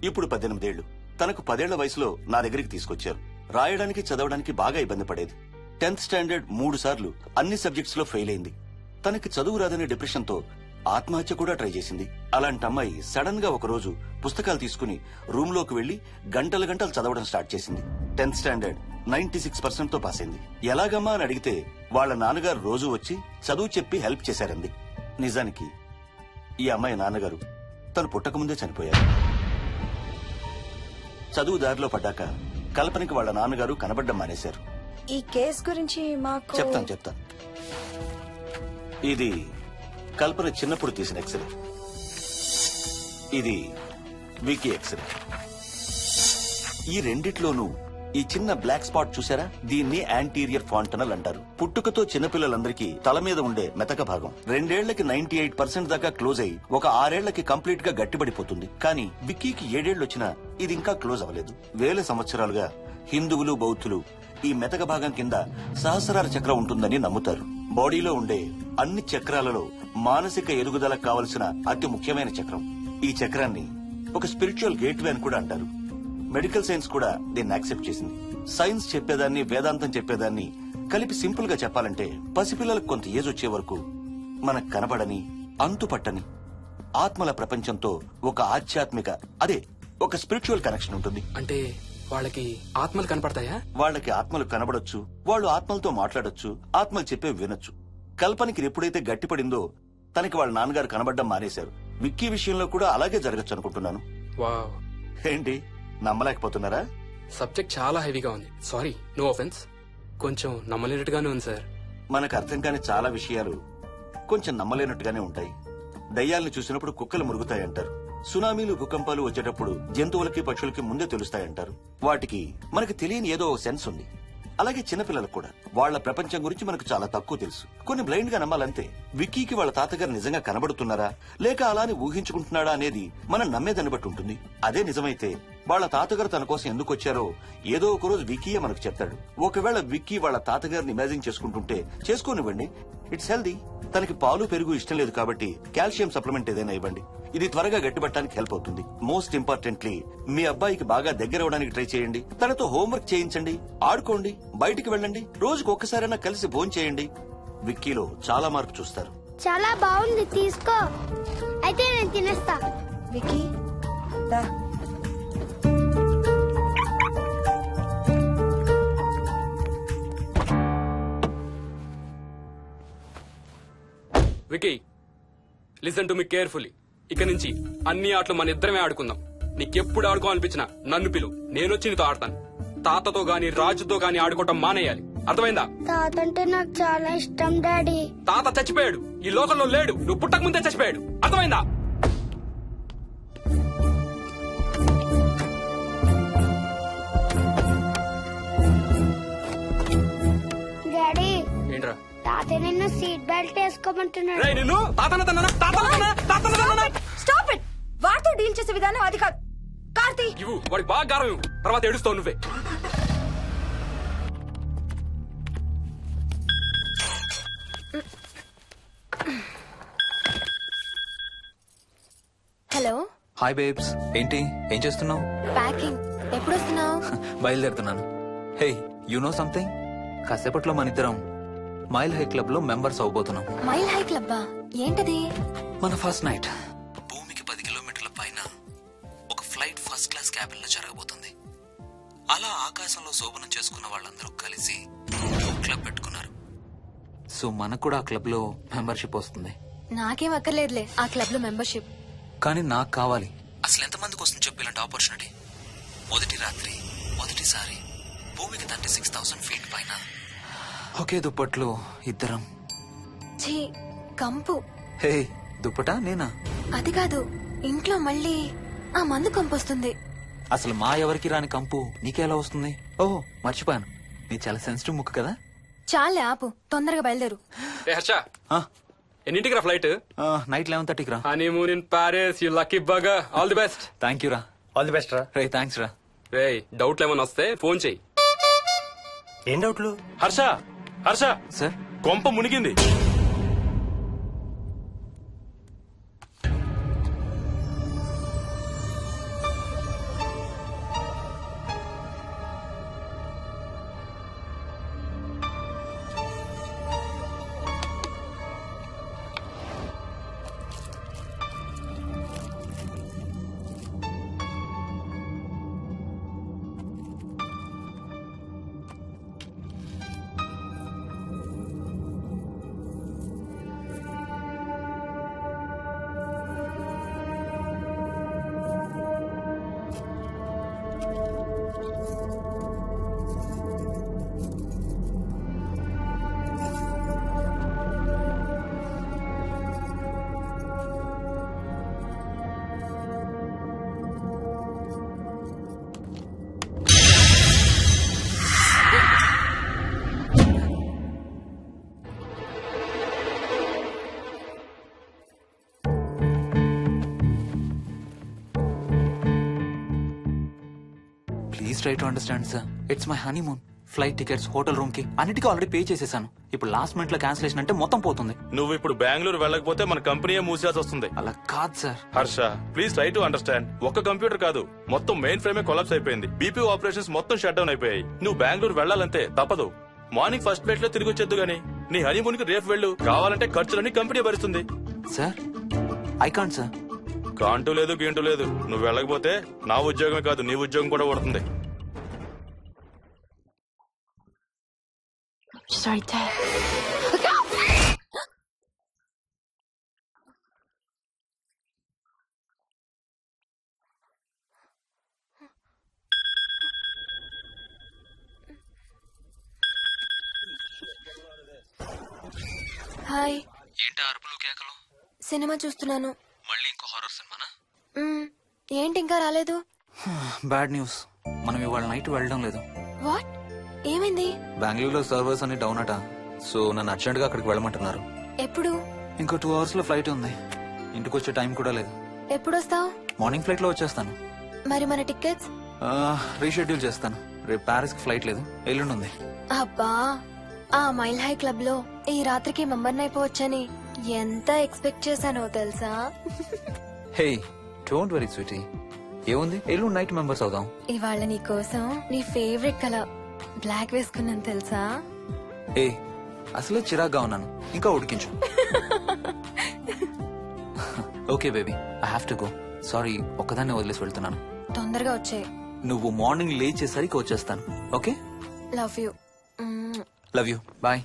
ఇప్పుడు 18 ఏళ్లు. తనకు 10 ఏళ్ల వయసులో నా దగ్గరికి తీసుకొచ్చారు. రాయడానికి చదవడానికి బాగా ఇబ్బంది పడేది. 10th స్టాండర్డ్ 3 సార్లు అన్ని సబ్జెక్ట్స్ లో ఫెయిల్ అయింది. తనకి చదువు రాదనే డిప్రెషన్ తో ఆత్మహత్య కూడా ట్రై చేసింది. అలాంటి అమ్మాయి సడన్ గా ఒక రోజు పుస్తకాలు తీసుకుని రూమ్ లోకి వెళ్లి గంటలు గంటలు చదవడం స్టార్ట్ చేసింది. 10th స్టాండర్డ్ 96% తో పాస్ అయింది. ఎలాగమ్మా అని అడిగితే వాళ్ళ నాన్నగారు రోజు వచ్చి చదువు చెప్పి హెల్ప్ చేశారంది. నిజానికి ఈ అమ్మాయి నాన్నగారు తను పుట్టకముందే చనిపోయారు. చదువు దారిలో పడ్డాక కల్పనకి వాళ్ళ నాన్నగారు కనబడ్డం మానేశారు. ఈ కేస్ గురించి మాకు చెప్తాను. ఇది కల్పన చిన్నప్పుడు తీసిన ఎక్స్రే. ఇది వికీ ఎక్స్రే. ఈ రెండిట్లోనూ ఈ చిన్న బ్లాక్ స్పాట్ చూసారా? దీన్ని యాంటీరియర్ ఫాంటనల్ అంటారు. పుట్టుకతో చిన్నపిల్లలందరికీ తల మీద ఉండే మెతక భాగం 2 ఏళ్లకి 98% దాకా క్లోజ్ అయి ఒక 6 ఏళ్లకి కంప్లీట్ గా గట్టిపడిపోతుంది. కానీ విక్కీకి 7 ఏళ్లు వచ్చినా ఇది ఇంకా క్లోజ్ అవ్వలేదు. వేల సంవత్సరాలుగా హిందువులు బౌద్ధులు ఈ మెతక భాగం కింద సహస్రార చక్రం ఉంటుందని నమ్ముతారు. బాడీలో ఉండే అన్ని చక్రాలలో మానసిక ఎదుగుదలకు కావలసిన అతి ముఖ్యమైన చక్రం. ఈ చక్రాన్ని ఒక స్పిరిచువల్ గేట్వే అని కూడా అంటారు. మెడికల్ సైన్స్ కూడా దీన్ని యాక్సెప్ట్ చేసింది. సైన్స్ చెప్పేదాన్ని వేదాంతం చెప్పేదాన్ని కలిపి సింపుల్ గా చెప్పాలంటే పసిపిల్లలకు కొంత ఏజ్ వచ్చే వరకు మనకు కనబడని అంతుపట్టని ఆత్మల ప్రపంచంతో ఒక ఆధ్యాత్మిక అదే ఒక స్పిరిచువల్ కనెక్షన్ ఉంటుంది. అంటే వాళ్ళకి ఆత్మలు కనపడతాయా? వాళ్ళకి ఆత్మలు కనబడొచ్చు, వాళ్ళు ఆత్మలతో మాట్లాడొచ్చు, ఆత్మలు చెప్పే వినొచ్చు. కల్పనకి ఎప్పుడైతే గట్టిపడిందో తనకి వాళ్ళ నాన్నగారు కనబడ్డం మానేశారు. విక్కీ విషయంలో కూడా అలాగే జరగచ్చు అనుకుంటున్నాను. వావ్, ఏంటి నమ్మలేకపోతున్నారా? సబ్జెక్ట్ చాలా హెవీగా ఉంది. Sorry, no offence. కొంచెం నమ్మలేనట్టుగానే ఉంది సార్. మనకు అర్థం కాని చాలా విషయాలు కొంచెం నమ్మలేనట్టుగానే ఉంటాయి. దయ్యాల్ని చూసినప్పుడు కుక్కలు మురుగుతాయంటారు. సునామీలు భూకంపాలు వచ్చేటప్పుడు జంతువులకి పక్షులకి ముందే తెలుస్తాయంటారు. వాటికి మనకి తెలియని ఏదో సెన్స్ ఉంది. అలాగే చిన్నపిల్లలకు కూడా వాళ్ల ప్రపంచం గురించి మనకు చాలా తక్కువ తెలుసు. కొన్ని బ్లైండ్ గా నమ్మాలంతే. విక్కీకి వాళ్ళ తాతగారు నిజంగా కనబడుతున్నారా లేక అలానే ఊహించుకుంటున్నాడా అనేది మనం నమ్మేదాన్ని బట్టి ఉంటుంది. అదే నిజమైతే వాళ్ళ తాతగారు తన కోసం ఎందుకు వచ్చారో ఏదో ఒక రోజు విక్కీయే మనకు చెప్తాడు. ఒకవేళ విక్కీ వాళ్ళ తాతగారిని ఇమాజిన్ చేసుకుంటుంటే చేసుకోనివ్వండి, ఇట్స్ హెల్దీ. తనకి పాలు పెరుగు ఇష్టం లేదు కాబట్టి కాల్షియం సప్లిమెంట్ ఏదైనా ఇవ్వండి. ఇది త్వరగా గట్టిపట్టడానికి హెల్ప్ అవుతుంది. మోస్ట్ ఇంపార్టెంట్లీ మీ అబ్బాయికి బాగా దగ్గర అవడానికి ట్రై చేయండి. తనతో హోంవర్క్ చేయించండి, ఆడుకోండి, బయటికి వెళ్ళండి, రోజుకు ఒక్కసారైనా కలిసి భోజనం చేయండి. విక్కీలో చాలా మార్పు చూస్తారు. చాలా బాగుంది, తీసుకో. అయితే నేను తినేస్తా. విక్కీ దా. Vicky, listen to me carefully. ఇక నుంచి అన్ని ఆటలు మన ఇద్దరమే ఆడుకుందాం. నీకెప్పుడు ఆడుకోవాలనిపించినా నన్ను పిలు, నేనొచ్చి నీతో ఆడతాను. తాతతో గాని రాజుతో గాని ఆడుకోవటం మానేయాలి, అర్థమైందా? తాత అంటే నాకు చాలా ఇష్టం డాడీ. తాత చచ్చిపోయాడు, ఈ లోకంలో లేడు. నువ్వు పుట్టక ముందే చచ్చిపోయాడు, అర్థమైందా? డాడీ ఏంట్రా? తాత నిన్ను సీట్ బెల్ట్ వేసుకోమంటున్నాడు. రేయ్, నిన్ను స్టాప్ ఇట్. వాడితో డీల్ చేసే విధానం అది కాదు. కార్తీ, ఇవ్వు, వాడికి బాగా గారం ఇవ్వు, తర్వాత ఏడుస్తావు నువ్వే. Hello, hi babes. ఏంటి, ఏం చేస్తున్నావు? ప్యాకింగ్. ఎప్పుడు వస్తున్నావు? బయలుదేరుతున్నాను. Hey, you know something? కాసేపట్లో మన ఇద్దరం మైల్ హై క్లబ్ లో మెంబర్స్ అవబోతున్నాం. మైల్ హై క్లబ్బా? ఏంటది? మన ఫస్ట్ నైట్ భూమికి 10 కిలోమీటర్ల పైన ఒక ఫ్లైట్ ఫస్ట్ క్లాస్ క్యాబిన్ లో జరగబోతుంది. అలా ఆకాశంలో శోభనం చేసుకున్న వాళ్ళందరూ కలిసి క్లబ్ పెట్టుకున్నారు. సో మనకు కూడా ఆ క్లబ్ లో మెంబర్షిప్ వస్తుంది. నాకేం అక్కర్లేదులే ఆ క్లబ్ లో మెంబర్షిప్. కానీ నాకు కావాలి. అసలు ఎంతమందికి వస్తుంది చెప్పు ఇలాంటి ఆపర్చునిటీ? మొదటి రాత్రి, మొదటిసారి భూమికి 36,000 ఫీట్ పైన ఒకే దుప్పట్లో ఇద్దరం. ఛీ, కంపు. హే, దుప్పటా నేనా? అది కాదు, ఇంట్లో మళ్ళీ ఆ మందు కంపొస్తుంది. అసలు మా ఎవరికి రాని కంపు నీకెలా వస్తుంది? ఓహో, మర్చిపోయాను, నీ చాలా సెన్సిటివ్ ముక్కు కదా. చాలే ఆపు, తొందరగా బయలుదేరు. ఏ హర్ష, ఎన్నింటికి రా ఫ్లైట్? నైట్ 11:30కి రా. Honeymoon in Paris, you lucky బగా. All the best. Thank you రా. ఆల్ ది బెస్ట్ రా. రే, థ్యాంక్స్ రా. రే, డౌట్లు ఏమైనా వస్తే ఫోన్ చెయ్యి. ఏం డౌట్లు? హర్ష, హర్ష, సార్, కొంప మునిగింది. Please try to understand sir. It's my honeymoon. Flight tickets, hotel room కి అన్నిటికీ ఆల్రెడీ పే చేసేసాను. ఇప్పుడు లాస్ట్ మినిట్ లో క్యాన్సిలేషన్ అంటే మొత్తం పోతుంది. నువ్వు ఇప్పుడు బెంగళూరు వెళ్ళకపోతే మన కంపెనీయే మూసేయాల్సి వస్తుంది. అలా కాదు sir. Harsha, please try to understand. ఒక్క కంప్యూటర్ కాదు, మొత్తం మెయిన్ ఫ్రేమే కొలాప్స్ అయిపోయింది. బీపీ ఆపరేషన్స్ మొత్తం షట్ డౌన్ అయిపోయాయి. నువ్వు బెంగళూరు వెళ్ళాలంటే తప్పదు. మార్నింగ్ ఫస్ట్ ఫ్లైట్ లో తిరిగి వచ్చేద్దు గానీ నీ హనీమూన్ కి రేపు వెళ్ళు. కావాలంటే ఖర్చులన్నీ కంపెనీ భరిస్తుంది. Sir, I can't sir. కాంటూ లేదు, గీంటూ లేదు. నువ్వు వెళ్ళకపోతే నా ఉద్యోగమే కాదు, నీ ఉద్యోగం కూడా పడుతుంది. Right there. హాయ్. ఏంటి అరుపులు కేకలు? సినిమా చూస్తున్నాను. మళ్ళీ ఇంకో హారర్ సినిమానా? ఏంటి ఇంకా రాలేదు? బ్యాడ్ న్యూస్, మనం ఇవాళ నైట్ వెళ్ళడం లేదు. వాట్? ఏమైంది? బెంగళూరులో సర్వర్స్ అన్ని డౌన్ అట. సో నన్ను అర్జెంట్ గా అక్కడికి వెళ్ళమంటున్నారు. ఎప్పుడు? ఇంకో 2 hours లో ఫ్లైట్ ఉంది. ఇంటికి వచ్చే టైం కూడా లేదు. ఎప్పుడు వస్తావు? మార్నింగ్ ఫ్లైట్ లో వచ్చేస్తాను. మరి మన టికెట్స్? రీషెడ్యూల్ చేస్తాను. రేపు ప్యారిస్ కి ఫ్లైట్ లేదు, ఎల్లుండి ఉంది. అబ్బా, ఆ మైల్ హై క్లబ్ లో ఈ రాత్రికి మెంబర్ని అయిపోవచ్చని ఎంత ఎక్స్పెక్ట్ చేశానో తెలుసా? హే డోంట్ వరీ స్వీటీ, ఏముంది ఎల్లుండి నైట్ మెంబర్స్ అవుదాం. ఇవాళ నీ కోసం నీ ఫేవరెట్ కలర్ బ్లాక్ వేసుకున్నాను తెలుసా? ఏ అసలే చిరాగ్గా ఉన్నాను, ఇంకా ఉడికించు. Okay baby, I have to go. Sorry, ఒక్కదాన్ని వదిలేసి వెళ్తున్నాను. తొందరగా వచ్చే. నువ్వు మార్నింగ్ లేచేసరికి వచ్చేస్తాను. Okay, love you. Love you, bye.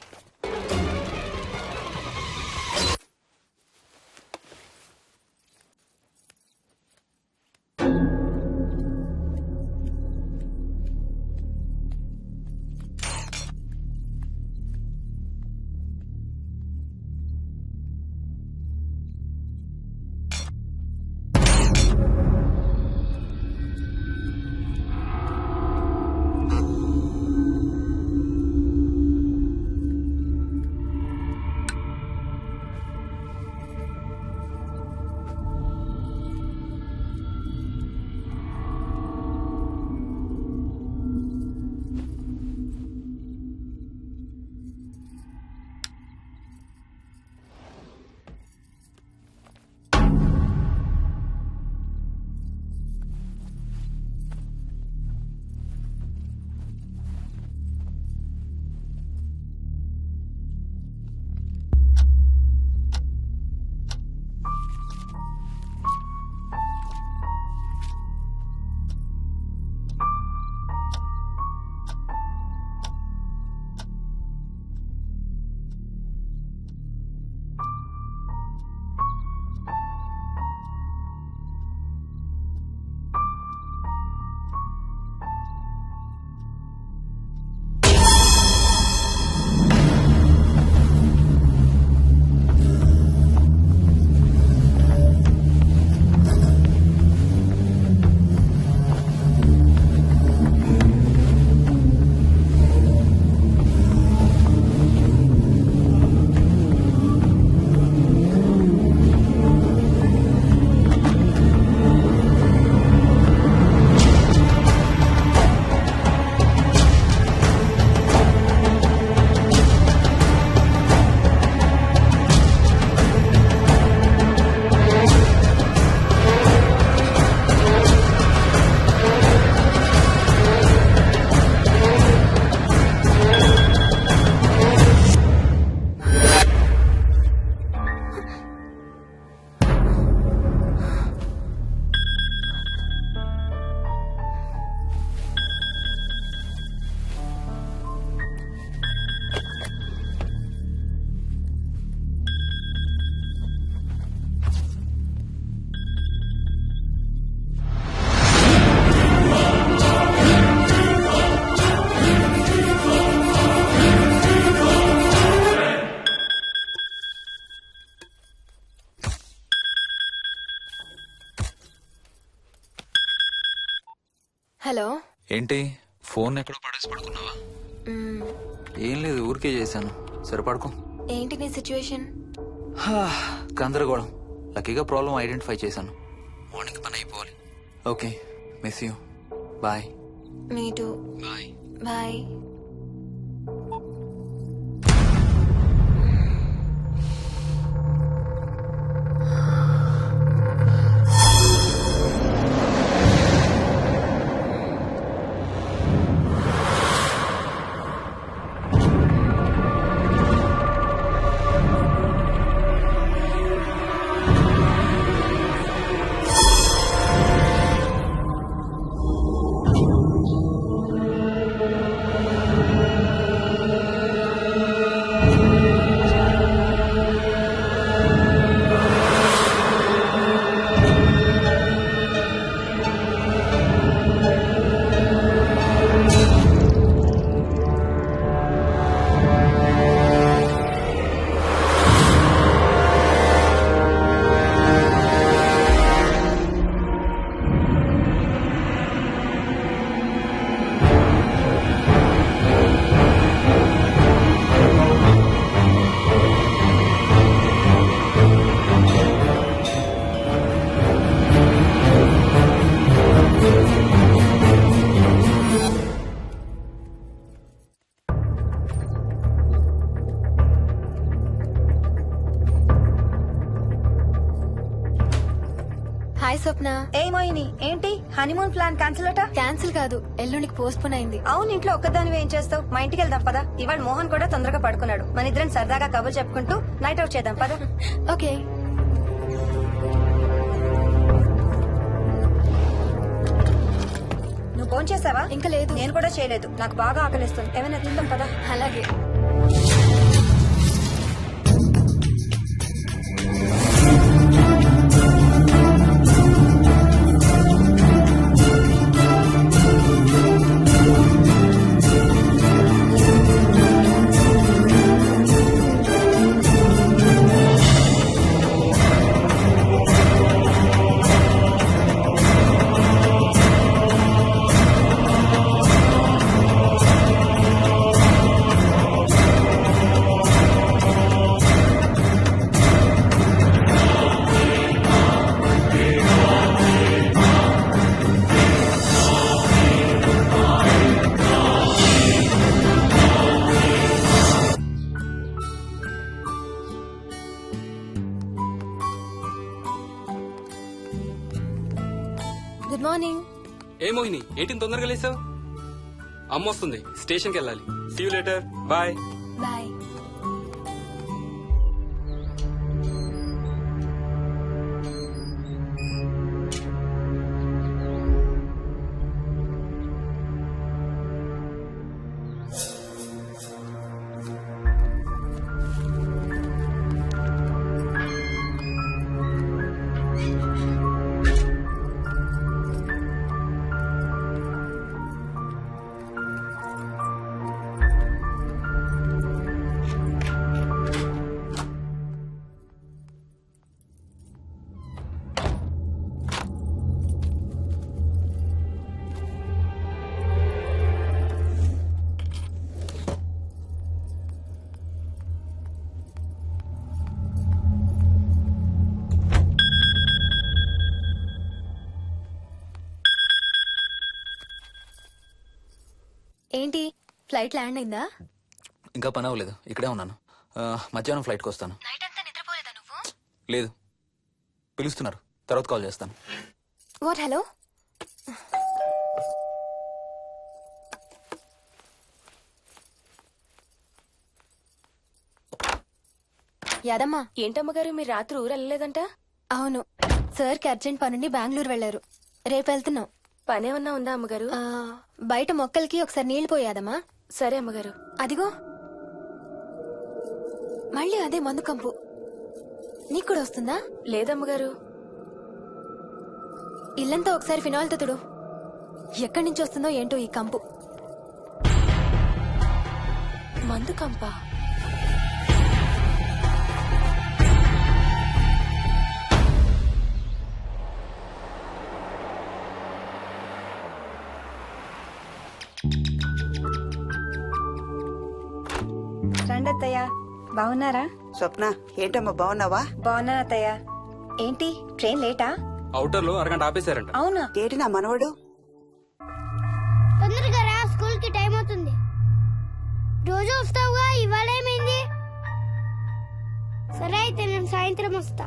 Hello. ఏంటి ఫోన్ ఎక్కడో పడేసి పడుకున్నావా? ఏం లేదు, ఊరికే చేశాను. సరే పడుకో. ఏంటి నీ సిచ్యువేషన్? గందరగోళం. లక్కీగా ప్రాబ్లం ఐడెంటిఫై చేశాను. మార్నింగ్ పని అయిపోవాలి. Okay, miss you. Bye. Me too. Bye. Bye. Swapna. ఏ మోహిని, ఏంటి హనీమూన్ ప్లాన్ క్యాన్సిల్ అట? క్యాన్సిల్ కాదు, ఎల్లుండికి పోస్ట్ పోన్ అయింది. అవును, ఇంట్లో ఒక్కదానివే ఏం చేస్తావు? మా ఇంటికి వెళ్దాం పదా. ఇవాళ మోహన్ కూడా తొందరగా పడుకున్నాడు. మన ఇద్దరం సరదాగా కబుర్లు చెప్పుకుంటూ నైట్ అవుట్ చేద్దాం పదా. ఓకే. నువ్వు ఫోన్ చేసావా? ఇంకా లేదు. నేను కూడా చేయలేదు. నాకు బాగా ఆకలిస్తుంది. ఏమైనా తిందాం పదా. అలాగే. Good morning. ఏ మోహిని, ఏంటి తొందరగా లేసావు? అమ్మ వస్తుంది, స్టేషన్కి వెళ్ళాలి. See you later. Bye. Bye. ఏంటి, ఫ్లైట్ ల్యాండ్ అయిందా? ఇంకా పని అవ్వలేదు, ఇక్కడే ఉన్నాను. మధ్యాహ్నం ఫ్లైట్కి వస్తాను. నైట్ అంతా నిద్రపోలేదా నువ్వు? లేదు, పిలుస్తున్నారు, తర్వాత కాల్ చేస్తాను. వాట్? హలో. యాదమ్మా. ఏంటమ్మగారు, మీరు రాత్రి ఊరు వెళ్ళలేదంట? అవును, సార్కి అర్జెంట్ పనుండి బెంగళూరు వెళ్లారు. రేపు వెళ్తున్నాం. పనేమన్నా ఉందా అమ్మగారు? బయట మొక్కలకి ఒకసారి నీళ్లు పోయాదమ్మా. సరే అమ్మగారు. అదిగో మళ్ళీ అదే మందు కంపు. నీకు కూడా వస్తుందా? లేదమ్మగారు. ఇల్లంతా ఒకసారి ఫినాయిల్ తో తుడు. ఎక్కడి నుంచి వస్తుందో ఏంటో ఈ కంపు. మందు కంపా? రండి అత్తయ్య. బాగున్నారా? స్వప్న, ఏంటమ్మా బాగున్నావా? బాగున్నాను అత్తయ్య. ఏంటి ట్రైన్ లేటా? అవుటర్ లో అరగంట ఆపేశారంట. అవునా? ఏంటి నా మనవడు? తొందరగా రా, స్కూల్ కి టైం అవుతుంది. రోజు వస్తావుగా, ఇవాళ ఏమైంది? సరే అయితే నేను సాయంత్రం వస్తా.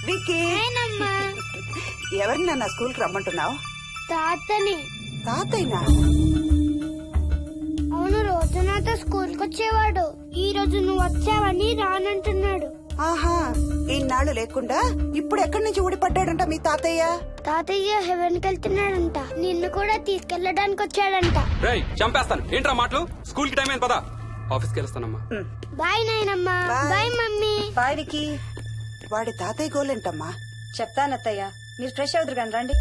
విక్కీ, ఎవరిని నా స్కూల్ కి రమ్మంటున్నావు? తాతని. తాతయ్యనా? అవును, రోజు నాతో స్కూల్ కి వచ్చేవాడు. ఈ రోజు నువ్వు వచ్చావని రానంటున్నాడు. ఆహా, ఇన్నాళ్ళు లేకుండా ఇప్పుడు ఎక్కడి నుంచి ఊడిపడ్డాడంట మీ తాతయ్య? తాతయ్య హెవెన్ కి వెళ్తున్నాడంట. నిన్ను కూడా తీసుకెళ్లడానికి వచ్చాడంట. రేయ్, చంపేస్తాను. ఏంట్రా మాటలు? స్కూల్ కి టైం అయింది, పదా. ఆఫీస్కి వెళ్తానమ్మా. బాయ్ నాయనమ్మా. Bye mummy. బాయ్ వికీ. వాడి తాతయ్య గోలేంటమ్మా? చెప్తానత్తయ్య, మీరు ఫ్రెష్ అవుతురు కానీ రండి.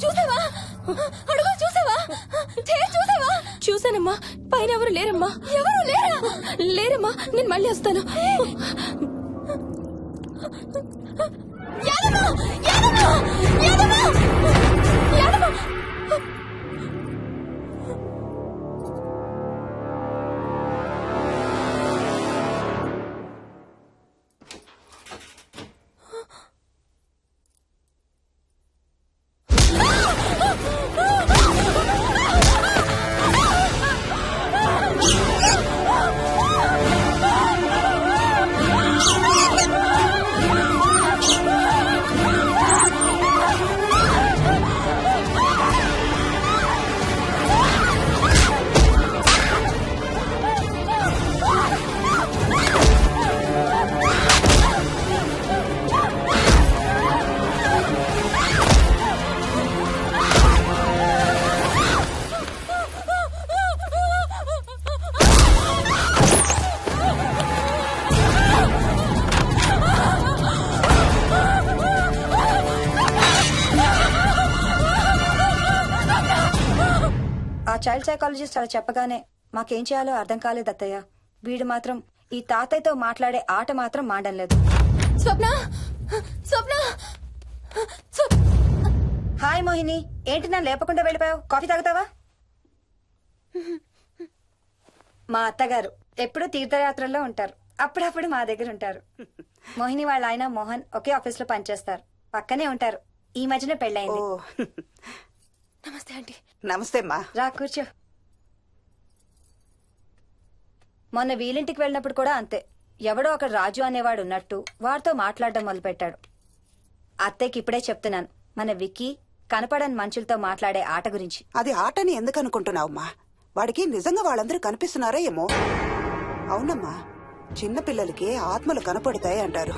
చూసావా అడుగు చూసావా చూసావా? చూసానమ్మా, పైన ఎవరు లేరమ్మా. ఎవరు లేరా? లేరమ్మా, నేను మళ్ళీ వస్తాను. యాదమ్మ! యాదమ్మ! యాదమ్మ! యాదమ్మ! ఆ చైల్డ్ సైకాలజిస్ట్ అలా చెప్పగానే మాకేం చేయాలో అర్థం కాలేదు అత్తయ్య. వీడు మాత్రం ఈ తాతయ్యతో మాట్లాడే ఆట మాత్రం మాడం లేదు. స్వప్న స్వప్న హాయ్ మోహిని, ఏంటి నన్ను లేపకుండా వెళ్ళిపోయావు? కాఫీ తాగుతావా? మా అత్తగారు ఎప్పుడూ తీర్థయాత్రల్లో ఉంటారు, అప్పుడప్పుడు మా దగ్గర ఉంటారు. మోహిని వాళ్ళ ఆయన మోహన్ ఒకే ఆఫీస్ లో పనిచేస్తారు, పక్కనే ఉంటారు. ఈ మధ్యన పెళ్ళైంది. నమస్తే ఆంటీ. నమస్తే అమ్మా. రా కూర్చో. మొన్న వీలింటికి వెళ్ళినప్పుడు కూడా అంతే. ఎవడో ఒక రాజు అనేవాడు ఉన్నట్టు వాడితో మాట్లాడడం మొదలుపెట్టాడు. అత్తయ్యకి ఇప్పుడే చెప్తున్నాను, మన విక్కీ కనపడని మనుషులతో మాట్లాడే ఆట గురించి. అది ఆటని ఎందుకు అనుకుంటున్నావమ్మా? వాడికి నిజంగా వాళ్ళందరూ కనిపిస్తున్నారా ఏమో. అవునమ్మా, చిన్నపిల్లలకి ఆత్మలు కనపడతాయి అంటారు.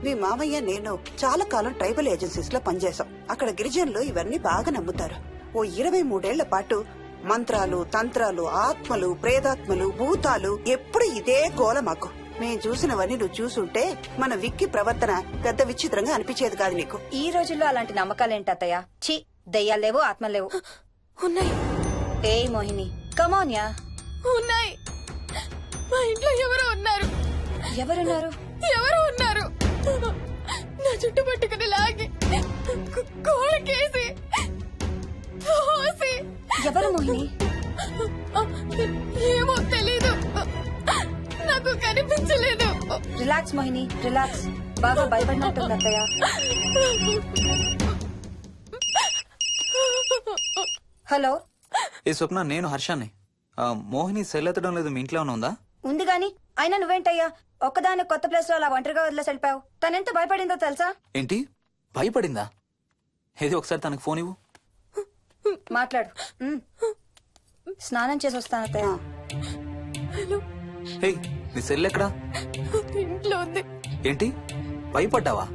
మీ మామయ్య నేను చాలా కాలం ట్రైబల్ ఏజెన్సీస్ లో పనిచేశాం. అక్కడ గిరిజనులు ఇవన్నీ బాగా నమ్ముతారు. ఓ 23 ఏళ్ల పాటు మంత్రాలు, తంత్రాలు, ఆత్మలు, ప్రేతాత్మలు, భూతాలు, ఎప్పుడు ఇదే గోల మాకు. మేం చూసినవన్నీ నువ్వు చూసుంటే మన విక్కి ప్రవర్తన పెద్ద విచిత్రంగా అనిపించేది కాదు నీకు. ఈ రోజుల్లో అలాంటి నమ్మకాలేంటి అత్తయ్య? ఛీ, దెయ్యాలు లేవు, ఆత్మలు లేవు. ఉన్నాయి. ఏ మోహిని, కమోన్యా. ఉన్నాయి. మా ఇంట్లో ఎవరో ఉన్నారు. ఎవరున్నారు? ఎవరో ఉన్నారు. నా చుట్టు పట్టుకుని లాగి కోళ్ళకేసి తోసి. ఎవరు మోహిని? ఏమో తెలీదు, నాకు కనిపించలేదు. Relax Mohini, relax. బాగా భయపడినట్టుంది అత్తయ్య. హలో. ఏ స్వప్న, నేను హర్షాన్ని. మోహిని సెల్ ఎత్తడం లేదు, మీ ఇంట్లో ఏమైనా ఉందా? ఉంది గాని, అయినా నువ్వేంటయ్యా ఒక్కదాని కొత్త ప్లేస్ లో అలా ఒంటరిగా వదిలేసి వెళ్ళిపోయావు? తనెంత భయపడిందో తెలుసా? ఏంటి, భయపడిందా? ఏది ఒకసారి తనకు ఫోన్ ఇవ్వు. మాట్లాడు. స్నానం చేసి వస్తాను అత్తయ్య. హే, నీ సెల్ ఎక్కడా? ఇంట్లో ఉంది. ఏంటి, భయపడ్డావా?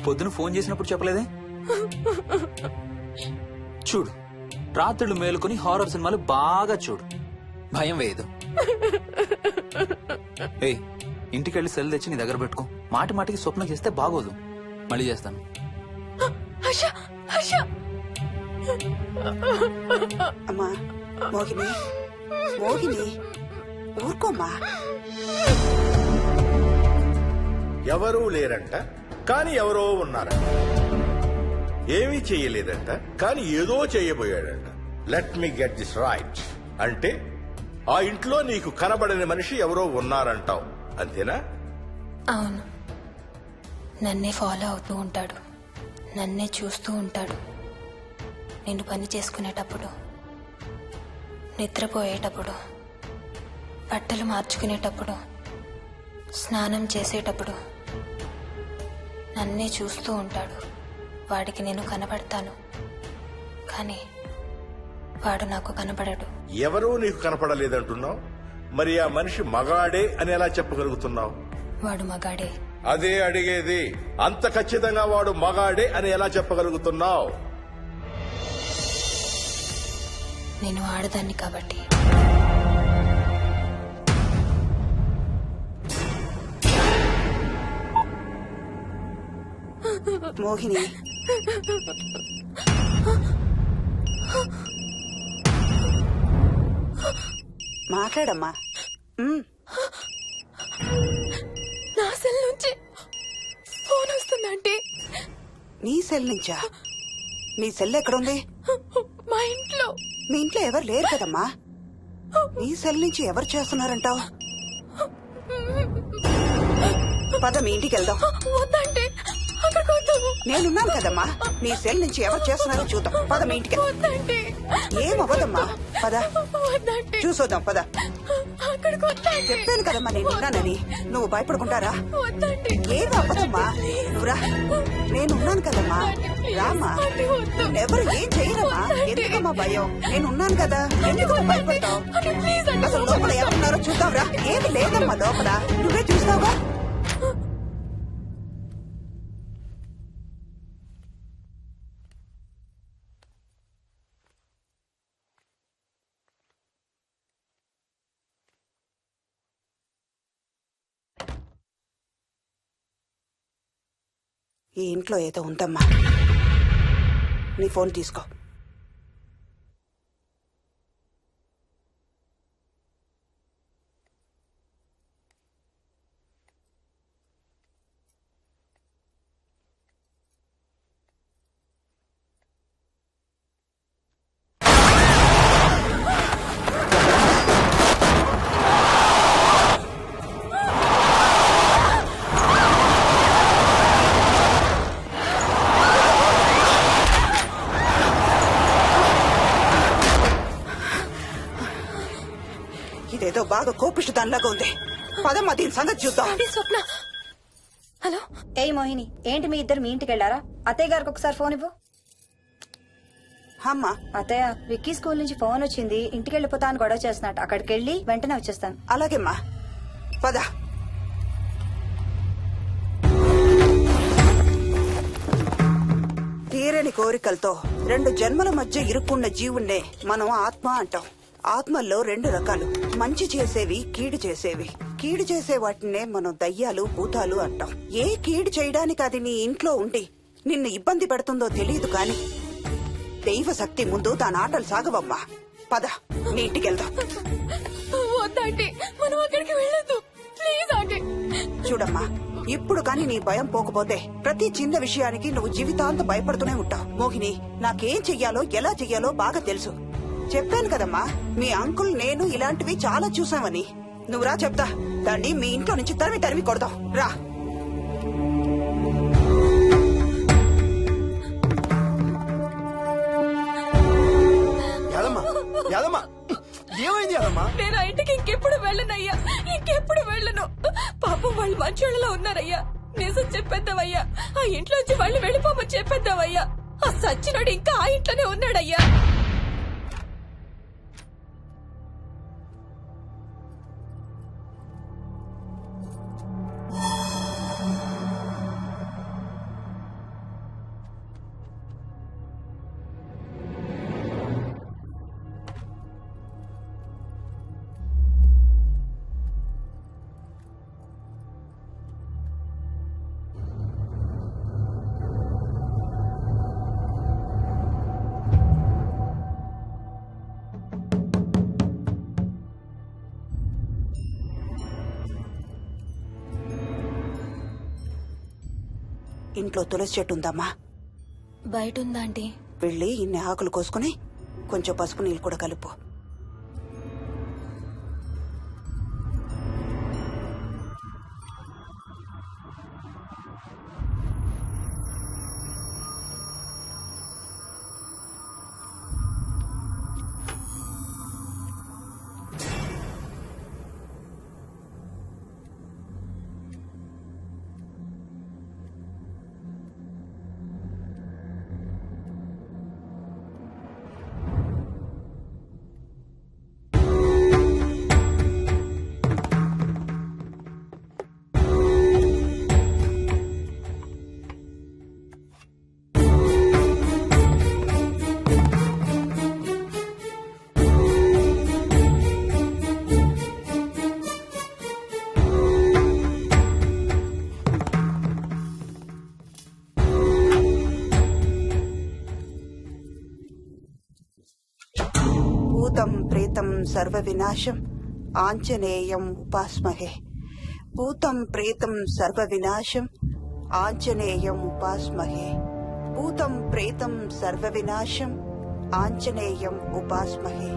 పొద్దున ఫోన్ చేసినప్పుడు చెప్పలేదే? చూడు, రాత్రులు మేలుకొని హారర్ సినిమాలు బాగా చూడు, భయం వేయదు. ఏయ్, ఇంటికెళ్ళి సెల్ తెచ్చి నీ దగ్గర పెట్టుకో. మాటి మాటికి స్వప్నం చేస్తే బాగోదు. మళ్ళీ చేస్తాను. అమ్మా మోహిని, మోహిని ఊరుకోమ్మా. ఎవరూ లేరంట, కానీ ఎవరో ఉన్నారంట. ఏమీ చెయ్యలేదంట, కానీ ఏదో చెయ్యబోయాడంట. Let me get this right. అంటే ఆ ఇంట్లో నీకు కనబడని మనిషి ఎవరో ఉన్నారంటావు, అంతేనా? అవును. నన్నే ఫాలో అవుతూ ఉంటాడు, నన్నే చూస్తూ ఉంటాడు. నేను పని చేసుకునేటప్పుడు, నిద్రపోయేటప్పుడు, బట్టలు మార్చుకునేటప్పుడు, స్నానం చేసేటప్పుడు నన్నే చూస్తూ ఉంటాడు. వాడికి నేను కనబడతాను, కానీ వాడు నాకు కనబడడు. ఎవరూ నీకు కనపడలేదంటున్నావు, మరి ఆ మనిషి మగాడే అని ఎలా చెప్పగలుగుతున్నావు? వాడు మగాడే. అదే అడిగేది. అంత ఖచ్చితంగా వాడు మగాడే అని ఎలా చెప్పగలుగుతున్నావు? నేను ఆడదాన్ని కాబట్టి. మోహిని మాట్లాడమ్మా. నా సెల్ నుంచి ఫోన్ వస్తుందంటే నీ సెల్ నుంచా? నీ సెల్ ఎక్కడుంది? మా ఇంట్లో. మీ ఇంట్లో ఎవరు లేరు కదమ్మా. నీ సెల్ నుంచి ఎవరు చేస్తున్నారంటావు? పద మీ ఇంటికి వెళ్దాం. వద్దంటే అక్కడికి వద్దాము. నేనున్నాను కదమ్మా. నీ సెల్ నుంచి ఎవరు చేస్తున్నారో చూద్దాం. పద మీ ఇంటికి. వద్దంటే ఏం అవ్వదమ్మా. పద వద్దంటే చూసొద్దాం. పద. అక్కడికి వద్దంటే. చెప్పాను కదమ్మా నేనున్నానని. నువ్వు భయపడుకుంటారా? వద్దంటే. ఏం అవ్వదమ్మా. నువ్వురా. నేనున్నాను కదమ్మా. రామ్మా. ఎవరు ఏం చేయరమ్మా. ఎందుకమ్మా భయం? నేనున్నాను కదా. ఎందుకమ్మా భయపడతావు? అసలు లోపల ఎవరున్నారో చూద్దాంరా. ఏమి లేదమ్మా లోపల. నువ్వే చూస్తావా? ఈ ఇంట్లో ఏదో ఉందమ్మా. నీ ఫోన్ తీసుకో. ఇదేదో బాగా కోపిష్టి దానిలాగా ఉంది. పదమ్మా దీని సంగతి చూద్దాం. స్వప్న. హలో. ఏయ్ మోహిని, ఏంటి మీ ఇద్దరు మీ ఇంటికి వెళ్లారా? అత్తయ్య గారికి ఒకసారి ఫోన్ ఇవ్వు. అమ్మా. అత్తయ్య, విక్కీ స్కూల్ నుంచి ఫోన్ వచ్చింది. ఇంటికి వెళ్ళిపోతా అని గొడవ చేస్తున్నట్టు. అక్కడికి వెళ్ళి వెంటనే వచ్చేస్తాను. అలాగేమ్మా. పద. తీరని కోరికలతో 2 జన్మల మధ్య ఇరుక్కున్న జీవుణ్ణే మనం ఆత్మ అంటాం. ఆత్మల్లో 2 రకాలు. మంచి చేసేవి, కీడు చేసేవి. కీడు చేసే వాటినే మనం దయ్యాలు, భూతాలు అంటాం. ఏ కీడు చేయడానికి అది నీ ఇంట్లో ఉండి నిన్ను ఇబ్బంది పెడుతుందో తెలియదు కాని దైవ శక్తి ముందు దాని ఆటలు సాగవమ్మా. పద నీ ఇంటికి వెళ్దాం. వద్దంటే మనం అక్కడికి వెళ్ళొద్దు. ప్లీజ్ అంటే. చూడమ్మా, ఇప్పుడు కాని నీ భయం పోకపోతే ప్రతి చిన్న విషయానికి నువ్వు జీవితాంతం భయపడుతూనే ఉంటావు. మోహిని, నాకేం చెయ్యాలో ఎలా చెయ్యాలో బాగా తెలుసు. చెప్పాను కదమ్మా, మీ అంకుల్ నేను ఇలాంటివి చాలా చూసామని. నువ్వు రా చెప్తా. దాన్ని మీ ఇంట్లో నుంచి తరిమి కొడదాం. రా. ఏమైంది యాదమ్మా? నేను ఆ ఇంటికి ఇంకెప్పుడు వెళ్ళనయ్యా. ఇంకెప్పుడు వెళ్ళను. పాపం వాళ్ళు మంచోళ్ళలో ఉన్నారయ్యా. నిజం చెప్పేద్దామయ్యా. ఆ ఇంట్లోంచి వాళ్ళు వెళ్ళిపోమని చెప్పేద్దామయ్యా. ఆ సచ్చినోడు ఇంకా ఆ ఇంట్లోనే ఉన్నాడయ్యా. ఇంట్లో తులసి చెట్టు ఉందమ్మా. బయట ఉందా ఆంటీ? వెళ్ళి ఇన్ని ఆకులు కోసుకుని కొంచెం పసుపు నీళ్ళు కూడా కలుపు. సర్వ వినాశం ఆంజనేయం ఉపాస్మహే భూతం ప్రేతం సర్వ వినాశం ఆంజనేయం ఉపాస్మహే భూతం ప్రేతం సర్వ వినాశం ఆంజనేయం ఉపాస్మహే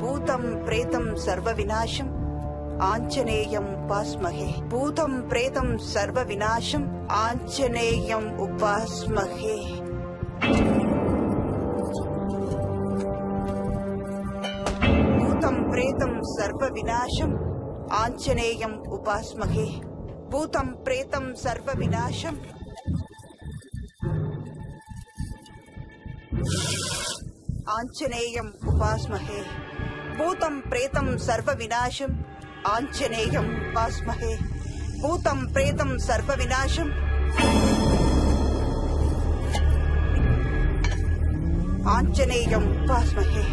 భూతం ప్రేతం సర్వ వినాశం ఆంజనేయం ఉపాస్మహే భూతం ప్రేతం సర్వ వినాశం ఆంజనేయం ఉపాస్మహే భూతం ప్రేతం సర్వ వినాశం ఆంజనేయం ఉపాస్మహే భూతం ప్రేతం సర్వ వినాశం ఆంజనేయం ఉపాస్మహే భూతం ప్రేతం సర్వ వినాశం ఆంజనేయం ఉపాస్మహే భూతం ప్రేతం సర్వ వినాశం ఆంజనేయం ఉపాస్మహే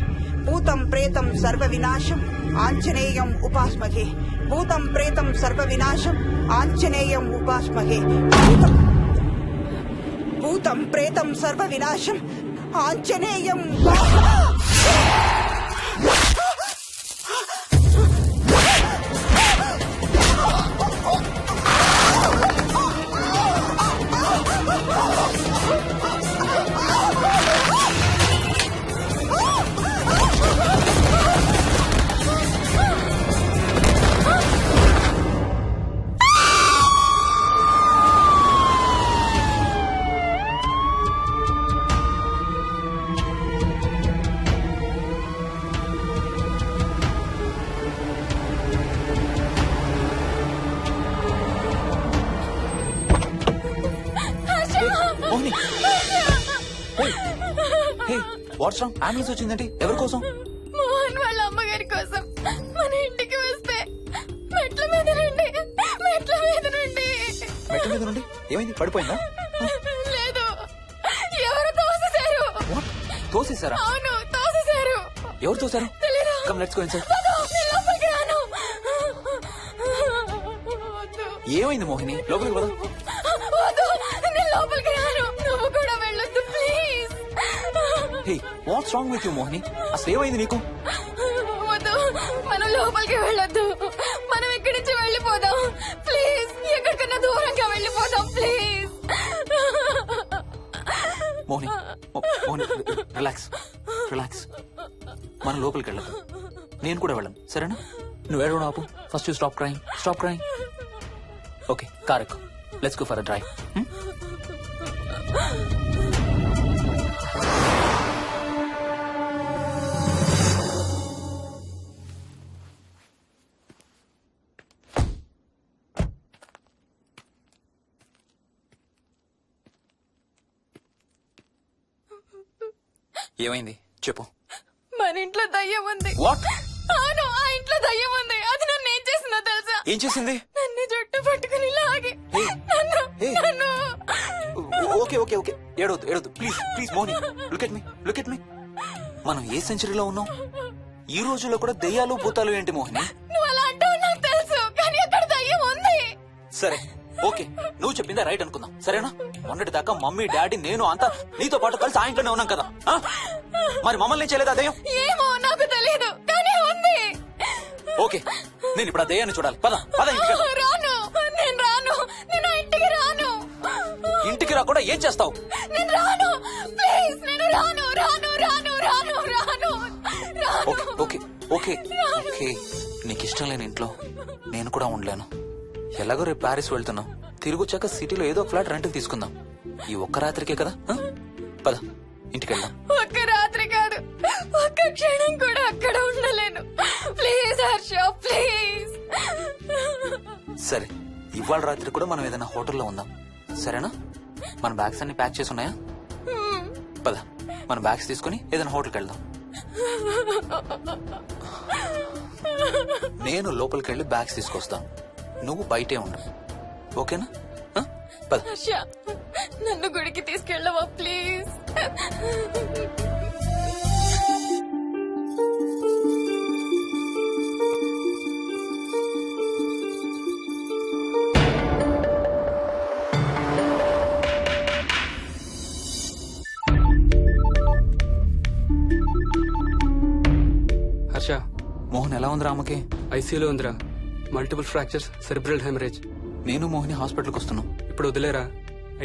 భూతం ప్రేతం సర్వ వినాశం ఆంజనేయం ఉపాస్మహే భూతం ప్రేతం సర్వ వినాశం ఆంజనేయం ఉపాస్మహే భూతం ప్రేతం సర్వ వినాశం ఆంజనేయం వాట్స్ రాంగ్? అంబులెన్స్ వచ్చిందంటే ఎవరి కోసం? మోహన్ వాళ్ళ అమ్మగారి కోసం. మన ఇంటికి వస్తే మెట్ల మీద నుండి మెట్ల మీద నుండి ఏమైంది? పడిపోయిందా? లేదు, ఎవరు తోసేశారు. తోసేశారా? అవును, తోసేశారు. ఎవరు తోసారు? తెలీదు. Come let's go inside. లోపలికి రాను. ఏమైంది మోహిని? లోపలికి పద. వద్దు, నేను లోపలికి రాను. నువ్వు కూడా వెళ్ళొద్దు please. Hey, watts wrong with you Mohini? అసలు ఏమైంది నీకు? వద్దు, మనం లోపలికి వెళ్ళొద్దు. మనం ఇక్కడి నుంచి వెళ్ళిపోదాం ప్లీజ్. ఎక్కడికన్నా దూరంగా వెళ్ళిపోదాం please. Mohini, Mohini relax relax. మనం లోపలికి వెళ్ళదు. నేను కూడా వెళ్ళను, సరేనా? నువ్వు ఏడవడం ఆపు. First you stop crying. Stop crying. Okay, car ఎక్కు. Let's go for a drive. ఏమైంది చెప్పు. మన ఇంట్లో దయ్యం ఉంది. వాట్? అవును, ఆ ఇంట్లో దయ్యం ఉంది. అది నన్ను ఏం చేసిందో తెలుసా? ఏం చేసింది? నన్ను జుట్టు పట్టుకుని లాగి నన్ను ఓకే ఓకే ఓకే, ఏడవద్దు ఏడవద్దు please please Mohini. Look at me, look at me. మనం ఏ సెంచరీలో ఉన్నాం? ఈ రోజుల్లో కూడా దెయ్యాలు భూతాలు ఏంటి మోహిని? నువ్వు అలా అంటావు నాకు తెలుసు, కానీ అక్కడ దయ్యం ఉంది. సరే ఓకే, నువ్వు చెప్పిందే రైట్ అనుకుందాం, సరేనా? మొన్నటి దాకా మమ్మీ డాడీ నేను అంతా నీతో పాటు కలిసి ఆ ఇంట్లోనే ఉన్నాం కదా. మరి మమ్మల్ని చేయలేదా దయ్యం? ఏమో నాకు తెలియదు, కానీ ఉంది. ఓకే, నేను ఇప్పుడు ఆ దయ్యాన్ని చూడాలి. పద పద ఇంటికి వెళ్దాం. రాను, నేను రాను. నేను ఆ ఇంటికి రాను. ఇంటికి రాకుండా ఏం చేస్తావు? నేను రాను ప్లీజ్. నేను రాను రాను రాను రాను రాను రాను. ఓకే ఓకే ఓకే ఓకే, నీకు ఇష్టం లేని ఇంట్లో నేను కూడా ఉండలేను. ఎలాగో రేపు ప్యారిస్ వెళ్తున్నాం. తిరిగి వచ్చాక సిటీలో ఏదో ఫ్లాట్ రెంట్కి తీసుకుందాం. ఈ ఒక్క రాత్రికే కదా. పద ఇంటికి వెళ్దాం. ఒక్క రాత్రి కాదు, ఒక్క క్షణం కూడా అక్కడ ఉండలేను. Please Harsha, please. సరే, ఇవాళ రాత్రి కూడా మనం ఏదైనా హోటల్లో ఉందాం, సరేనా? మన బ్యాగ్స్ అన్ని ప్యాక్ చేసి ఉన్నాయా? పద మన బ్యాగ్స్ తీసుకుని ఏదైనా హోటల్కి వెళ్దాం. నేను లోపలికి వెళ్ళి బ్యాగ్స్ తీసుకొస్తాను, నువ్వు బయటే ఉండు, ఓకేనా? పద. హర్ష, నన్ను గుడికి తీసుకెళ్ళవా ప్లీజ్? ఉందిరా అమ్మకి? ఐసీయూలో ఉందిరా. Multiple fractures, cerebral haemorrhage. నేను మోహిని హాస్పిటల్కి వస్తున్నాం. ఇప్పుడు వదిలేరా,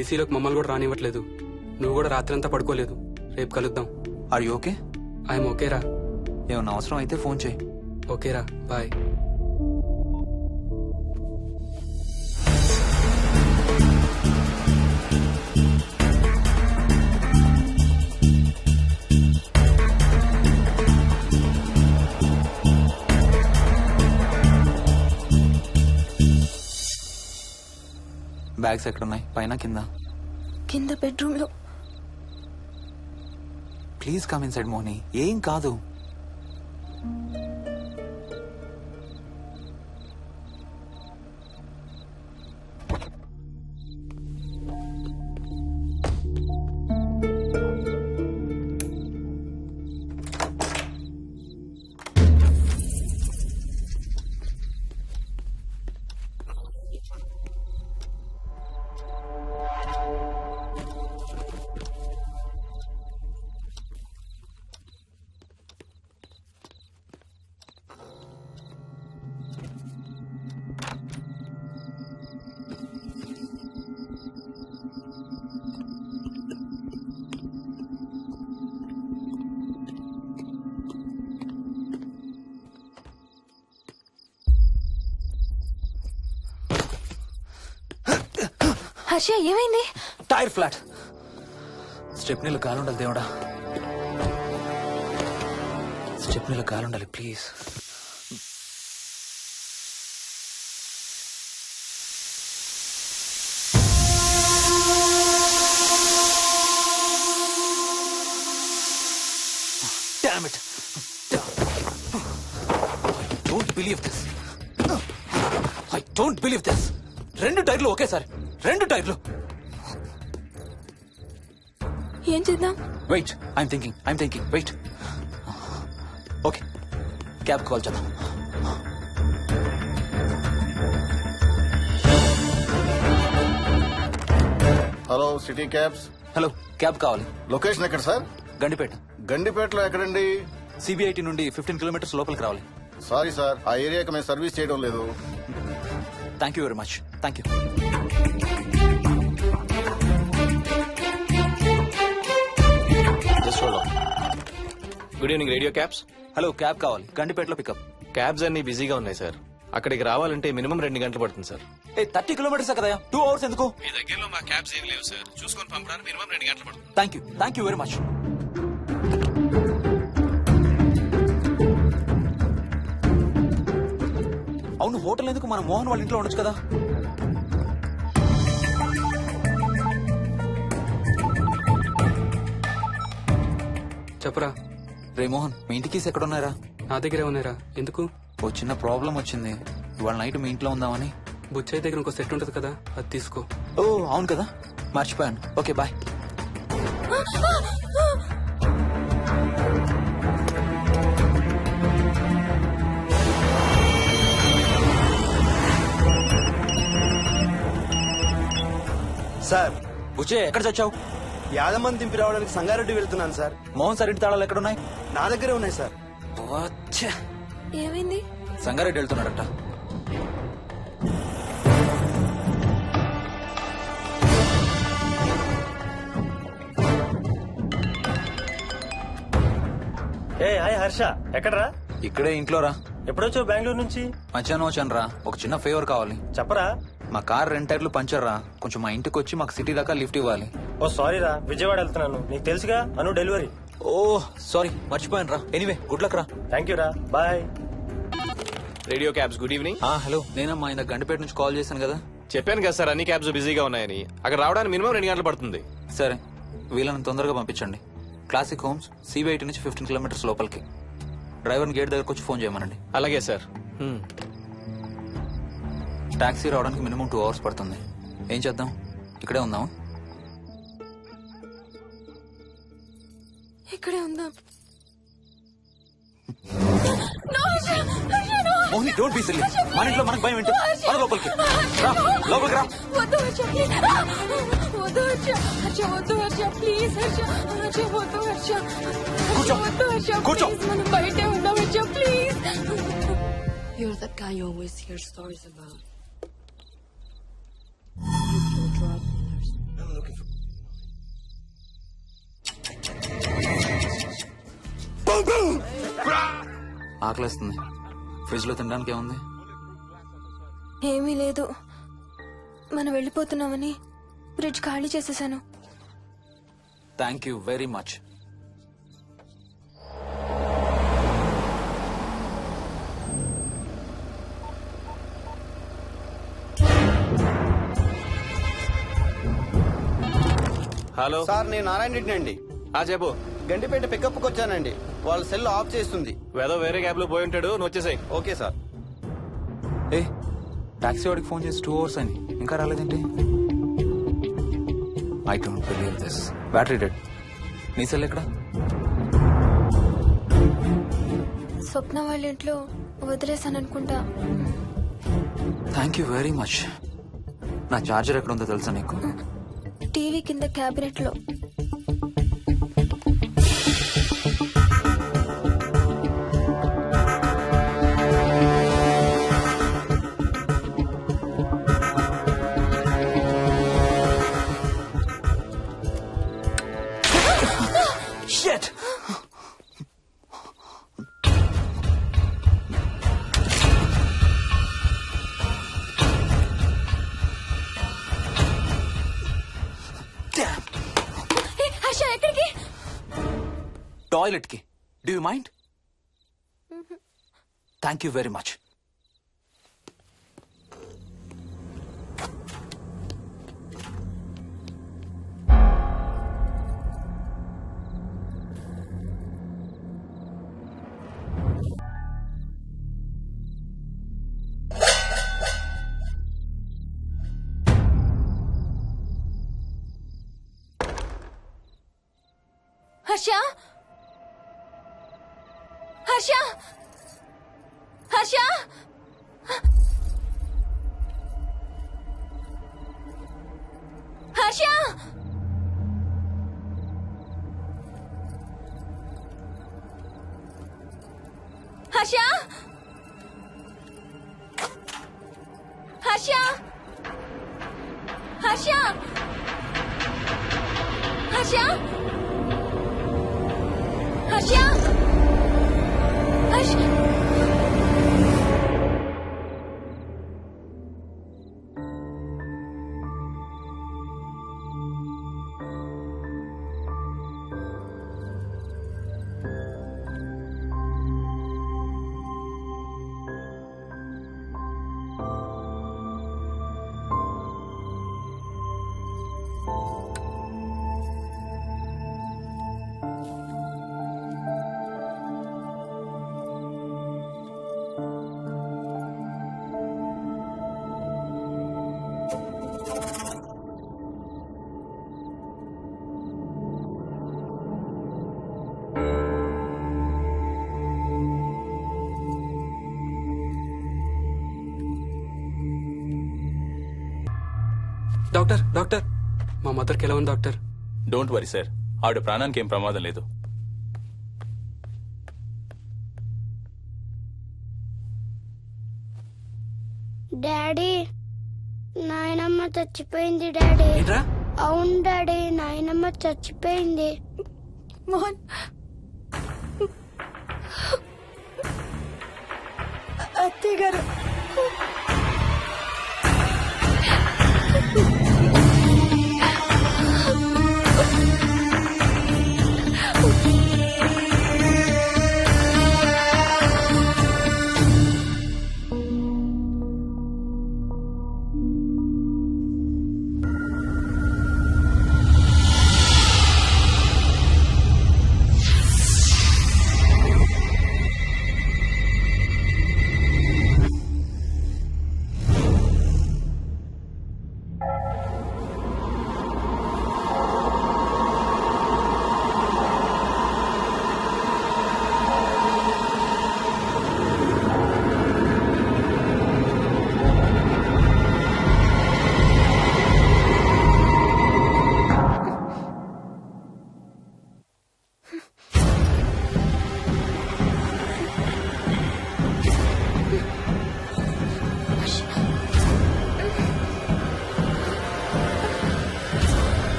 ఐసీయూలోకి మమ్మల్ని కూడా రానివ్వట్లేదు. నువ్వు కూడా రాత్రంతా పడుకోలేదు. రేపు కలుద్దాం. Are you okay? ఐఎమ్ ఓకేరా. ఏమన్నా అవసరం అయితే ఫోన్ చేయి. ఓకేరా, బాయ్. బ్యాగ్స్ ఎక్కడున్నాయి? పైన కింద? కింద బెడ్రూమ్ లో. Please come inside Mohini. ఏం కాదు. హర్ష, ఏమైంది? Tyre flat. స్టెప్నీలో కాలుండాలి దేవుడా. స్టెప్నీలో కాలుండాలి please. Damn it. I don't believe this. I don't believe this. 2 టైర్లు ఒకేసారి. 2 టైర్లు. ఏం చేద్దాం? Wait, I'm thinking. Wait. Okay, cab call చేద్దాం. Hello, city cabs. Hello, cab కావాలి. లొకేషన్ ఎక్కడ సార్? గండిపేట. గండిపేటలో ఎక్కడండి? సిబిఐటి నుండి 15 కిలోమీటర్స్ లోపలికి రావాలి. సారీ సార్, ఆ ఏరియాకి మేము సర్వీస్ చేయడం లేదు. Thank you very much. Thank you. Good evening radio cabs. Hello, cab కావాలి. గండిపేటలో పికప్. క్యాబ్స్ అన్ని బిజీగా ఉన్నాయి సార్. అక్కడికి రావాలంటే మినిమం 2 గంటలు పడుతుంది సార్. 30 కిలోమీటర్స్ కదా, 2 అవర్స్ ఎందుకు? మీ దగ్గరలో మా క్యాబ్స్ ఏం లేవు సార్. చూసుకొని పంపడానికి మినిమం 2 గంటలు పడుతుంది. Thank you very much. అవును, హోటల్ ఎందుకు? మన మోహన్ వాళ్ళ ఇంట్లో ఉండొచ్చు కదా. చెప్పరా. రే మోహన్, మీ ఇంటి కీస్ ఎక్కడ ఉన్నారా? నా దగ్గరే ఉన్నారా. ఎందుకు? ఓ చిన్న ప్రాబ్లం వచ్చింది. ఇవాళ నైట్ మీ ఇంట్లో ఉందామని. బుచ్చయ్య దగ్గర ఇంకో సెట్ ఉంటది కదా, అది తీసుకో. ఓ అవును కదా, మర్చిపోయాను. Okay, bye. సార్, బుచ్చయ్య ఎక్కడ చచ్చావు? యాదమ్మని దింపి రావడానికి సంగారెడ్డి వెళ్తున్నాను సార్. మోహన్ సార్ ఇంటి తాళాలు ఎక్కడ ఉన్నాయి? నా దగ్గరే ఉన్నాయి సార్. ఏమైంది? సంగారెడ్డి వెళ్తున్నాడట. ఏ హాయ్ హర్ష, ఎక్కడరా? ఇక్కడే ఇంట్లో రా. ఎప్పుడొచ్చావు బెంగళూరు నుంచి? మధ్యాహ్నం వచ్చాను రా. ఒక చిన్న ఫేవర్ కావాలి. చెప్పరా. మా కార్ 2 టైర్లు పంచర్ రా. కొంచెం మా ఇంటికి వచ్చి మాకు సిటీ దాకా లిఫ్ట్ ఇవ్వాలి. ఓ సారీ రా, విజయవాడ వెళ్తున్నాను. నీకు తెలుసుగా, అను డెలివరీ. ఓ సారీ, మర్చిపోయాను రా. ఎనీవే, గుడ్ లక్ రా. థ్యాంక్ యూ రా, bye. Radio cabs, good evening. Hello, నేనమ్మా ఇంత గండిపేట నుంచి కాల్ చేశాను కదా. చెప్పాను కదా సార్, అన్ని క్యాబ్స్ బిజీగా ఉన్నాయని. అక్కడ రావడానికి మినిమం 2 గంటలు పడుతుంది. సరే, వీళ్ళని తొందరగా పంపించండి. క్లాసిక్ హోమ్స్, సిబిఐటి నుంచి 15 కిలోమీటర్స్ లోపలికి. డ్రైవర్ని గేట్ దగ్గరకు వచ్చి ఫోన్ చేయమనండి. అలాగే సార్. టాక్సీ రావడానికి మినిమం 2 అవర్స్ పడుతుంది. ఏం చేద్దాం? ఇక్కడే ఉందాం. ఇక్కడే ఉందాం. Mohini, don't be silly. మన ఇంట్లో మనకు భయం ఏంటి? మన లోపలికి రా, లోపలికి రా. వద్దు హర్ష, ప్లీజ్. వద్దు హర్ష. హర్ష, వద్దు హర్ష, ప్లీజ్ హర్ష. హర్ష, వద్దు హర్ష. కూర్చో, వద్దు హర్ష, కూర్చో. ప్లీజ్. మనం బయటే ఉందాం Harsha, please. You're that guy you always hear stories about. ఆకలేస్తుంది. ఫ్రిడ్జ్ లో తినడానికి ఏముంది? ఏమీ లేదు. మనం వెళ్ళిపోతున్నామని ఫ్రిడ్జ్ ఖాళీ చేసేసాను. Thank you very much. Hello sir నేను నారాయణ రెడ్డి అండి. చెప్పు. గండిపేట పికప్కి వచ్చానండి. వాళ్ళ సెల్ ఆఫ్ చేస్తుంది. వేదో వేరే క్యాబ్ లో పోయి ఉంటాడు, నువ్వు వచ్చేసాయి. Okay sir. ఏ టాక్సీ వాడికి ఫోన్ చేసి 2 hours అని ఇంకా రాలేదేంటి? I don't believe this. Battery dead. నీ సెల్ ఎక్కడ? స్వప్న వాళ్ళ ఇంట్లో వదిలేసాను అనుకుంటా. Thank you very much. నా చార్జర్ ఎక్కడ ఉందో తెలుసా నీకు? టీవీ కింద క్యాబినెట్ లో. Shit! హర్ష ఎక్కడికి? టాయిలెట్ కి. Do you mind? Thank you very much. Harsha Harsha Harsha Harsha Harsha Harsha Harsha Harsha Harsha Harsha doctor doctor మా మదర్కి ఎలా ఉంది డాక్టర్? డోంట్ వరీ సార్, ఆవిడ ప్రాణానికి ఏం ప్రమాదం లేదు. డాడీ నాయనమ్మ చచ్చిపోయింది డాడీ. అవును డాడీ, నాయనమ్మ చచ్చిపోయింది. మోహన్ అత్తయ్య గారు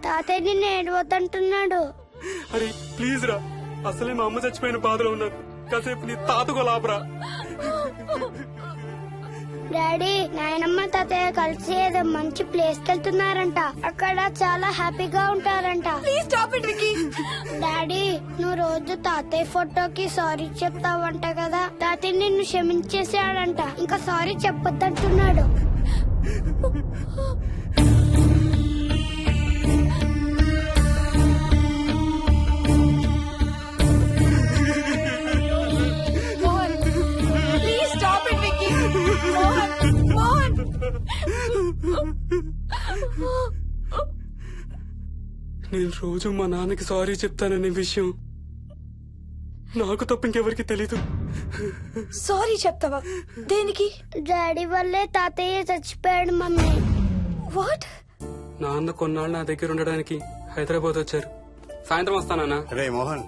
తాతయ్య నిన్ను ఏడవద్దంటున్నాడు. అరే ప్లీజ్ రా, అసలే మా అమ్మ చచ్చిపోయిన బాధలో ఉన్నారు. కాసేపు నీ తాతకు లాభరా. డాడీ, నాయనమ్మ తాతయ్య కలిసి ఏదో మంచి ప్లేస్ కి వెళ్తున్నారంట. అక్కడ చాలా హ్యాపీగా ఉంటారంట. Please stop it Vicky. Daddy, నువ్వు రోజు తాతయ్య ఫోటోకి సారీ చెప్తావంట కదా. తాతయ్య నిన్ను క్షమించేసాడంట. ఇంకా సారీ చెప్పొద్దంటున్నాడు. Mohan please stop it Vicky. Mohan Mohan నేను రోజు మా నాన్నకి సారీ చెప్తాననే విషయం నాకు తప్ప ఇంకెవరికి తెలీదు. సారీ చెప్తావా? దేనికి? డాడీ వల్లే తాతయ్య చచ్చిపోయాడు మమ్మీ. వాట్? నాన్న కొన్నాళ్ళు నా దగ్గర ఉండడానికి హైదరాబాద్ వచ్చారు. సాయంత్రం వస్తానా? రే మోహన్,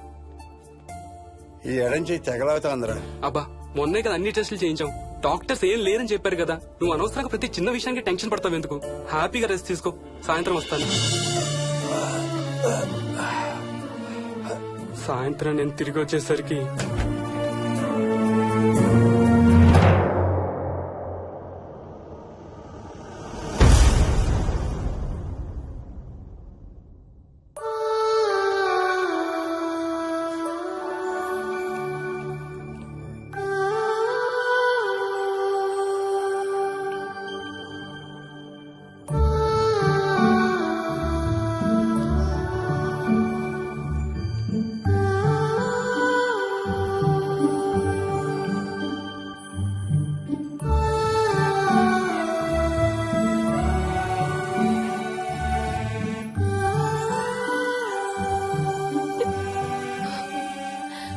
ఈ ఎడంచి తెగలవుతోందిరా. అబ్బా మొన్నే కదా అన్ని టెస్టులు చేయించాం. డాక్టర్స్ ఏం లేదని చెప్పారు కదా. నువ్వు అనవసరంగా ప్రతి చిన్న విషయానికి టెన్షన్ పడతావు ఎందుకు? హ్యాపీగా రెస్ట్ తీసుకో. సాయంత్రం వస్తాను. సాయంత్రం నేను తిరిగి వచ్చేసరికి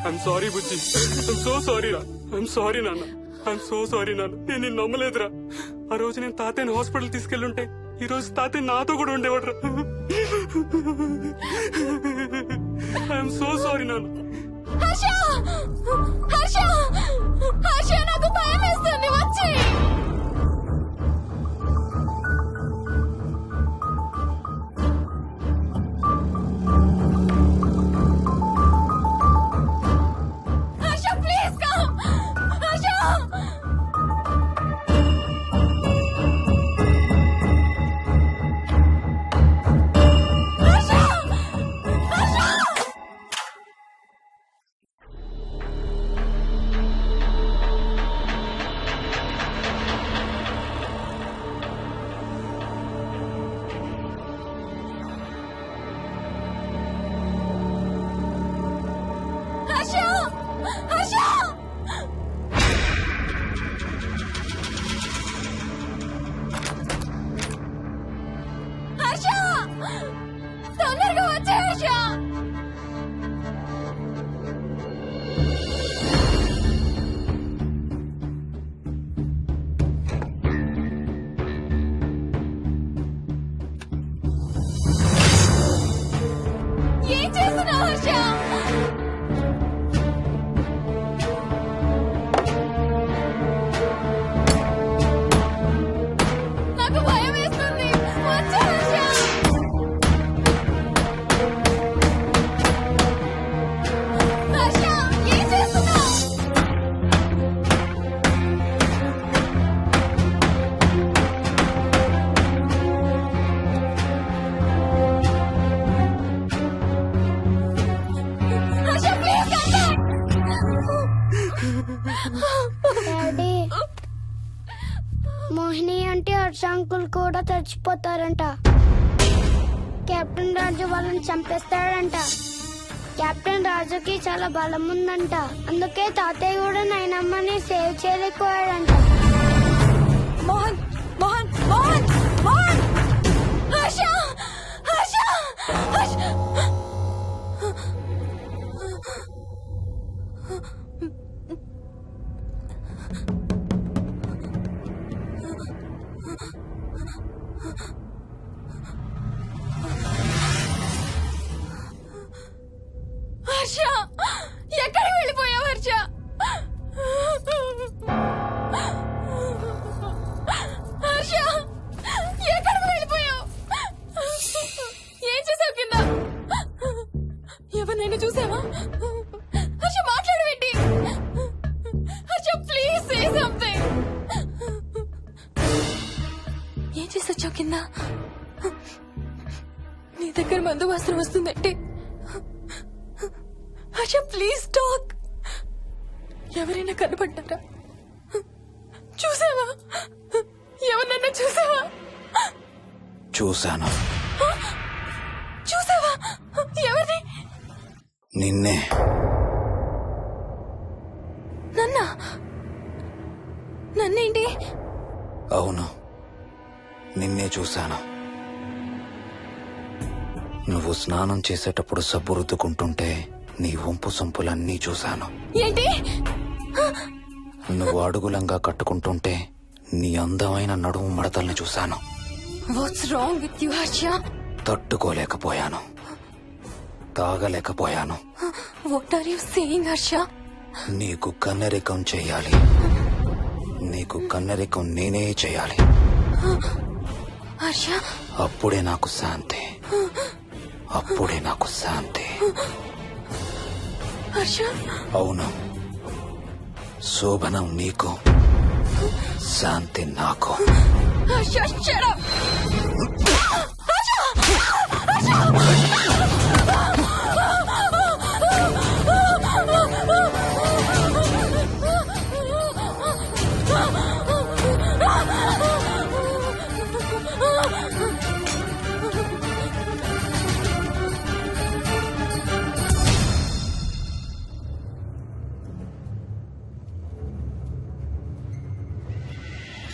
I'm sorry Bujji. I'm so sorry రా. ఐఎమ్ సారీ నాన్న. ఐఎమ్ సో సారీ నాన్న. నేను నిన్ను నమ్మలేదురా. ఆ రోజు నేను తాతయ్యని హాస్పిటల్ తీసుకెళ్లుంటే ఈ రోజు తాతయ్య నాతో కూడా ఉండేవాడు రా. ఐఎమ్ సో సారీ నాన్న. హర్ష హర్ష హర్ష నాకు భయం వేస్తుంది. వచ్చి హర్ష ప్లీజ్ కమ్. హర్ష హర్ష తొందరగా వచ్చే హర్ష. ఏం చేస్తున్నావు హర్ష? నాకు భయం వేస్తుంది. వచ్చే హర్ష. హర్ష ఏం చేస్తున్నావు? హర్ష ప్లీజ్ డాడీ, మోహిని అంటే హర్ష అంకుల్ కూడా చచ్చిపోతారంట. కెప్టెన్ రాజు వాళ్ళని చంపేస్తాడంట. కెప్టెన్ రాజుకి చాలా బలం ఉందంట. అందుకే తాతయ్య కూడా నాయనమ్మని సేవ్ చేయలేకపోయాడంట. మోహన్ మోహన్ మోహన్ మోహన్ హర్ష హర్ష హర్ష. హర్ష ఎక్కడికి వెళ్ళిపోయావు హర్ష? హర్ష ఎక్కడికి వెళ్ళిపోయావు? ఎవరినైనా చూసావా? హర్ష మాట్లాడవేంటి? Harsha please say something. ఏం చేసొచ్చావు కింద? నీ దగ్గర మందు వాసన వస్తుందంటే హర్ష ప్లీజ్ టాక్. ఎవరైనా కనపడ్డారా? చూసావా? ఎవరినైనా చూసావా? చూశాను. చూసావా? ఎవరిని? నిన్నే. నన్నేంటి? అవును, నిన్నే చూశాను. నువ్వు స్నానం చేసేటప్పుడు సబ్బు రుద్దుకుంటుంటే నీ వంపు సొంపులన్నీ చూశాను. ఏంటి? నువ్వు అడుగులంగా కట్టుకుంటుంటే నీ అందమైన నడుము మడతల్ని చూశాను. What's wrong with you Harsha? తట్టుకోలేకపోయాను, తాగలేకపోయాను. What are you saying Harsha? నీకు కన్నరికం చేయాలి. నీకు కన్నరికం నేనే చేయాలి. హర్ష, అప్పుడే నాకు శాంతి. అప్పుడే నాకు శాంతి. హర్ష, అవును, శోభనం నీకు, శాంతి నాకు. Harsha, shut up. హర్ష, హర్ష.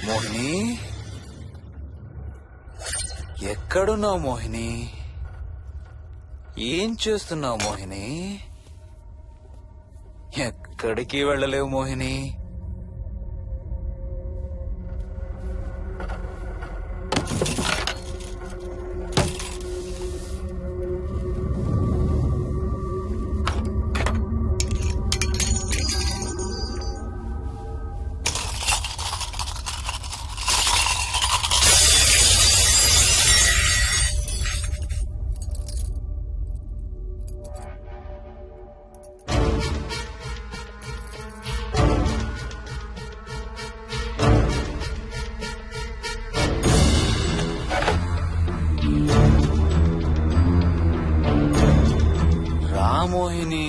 మోహిని, ఎక్కడున్నావు మోహిని? ఏం చేస్తున్నావు మోహిని? ఎక్కడికి వెళ్ళలేవు మోహిని. మోహిని,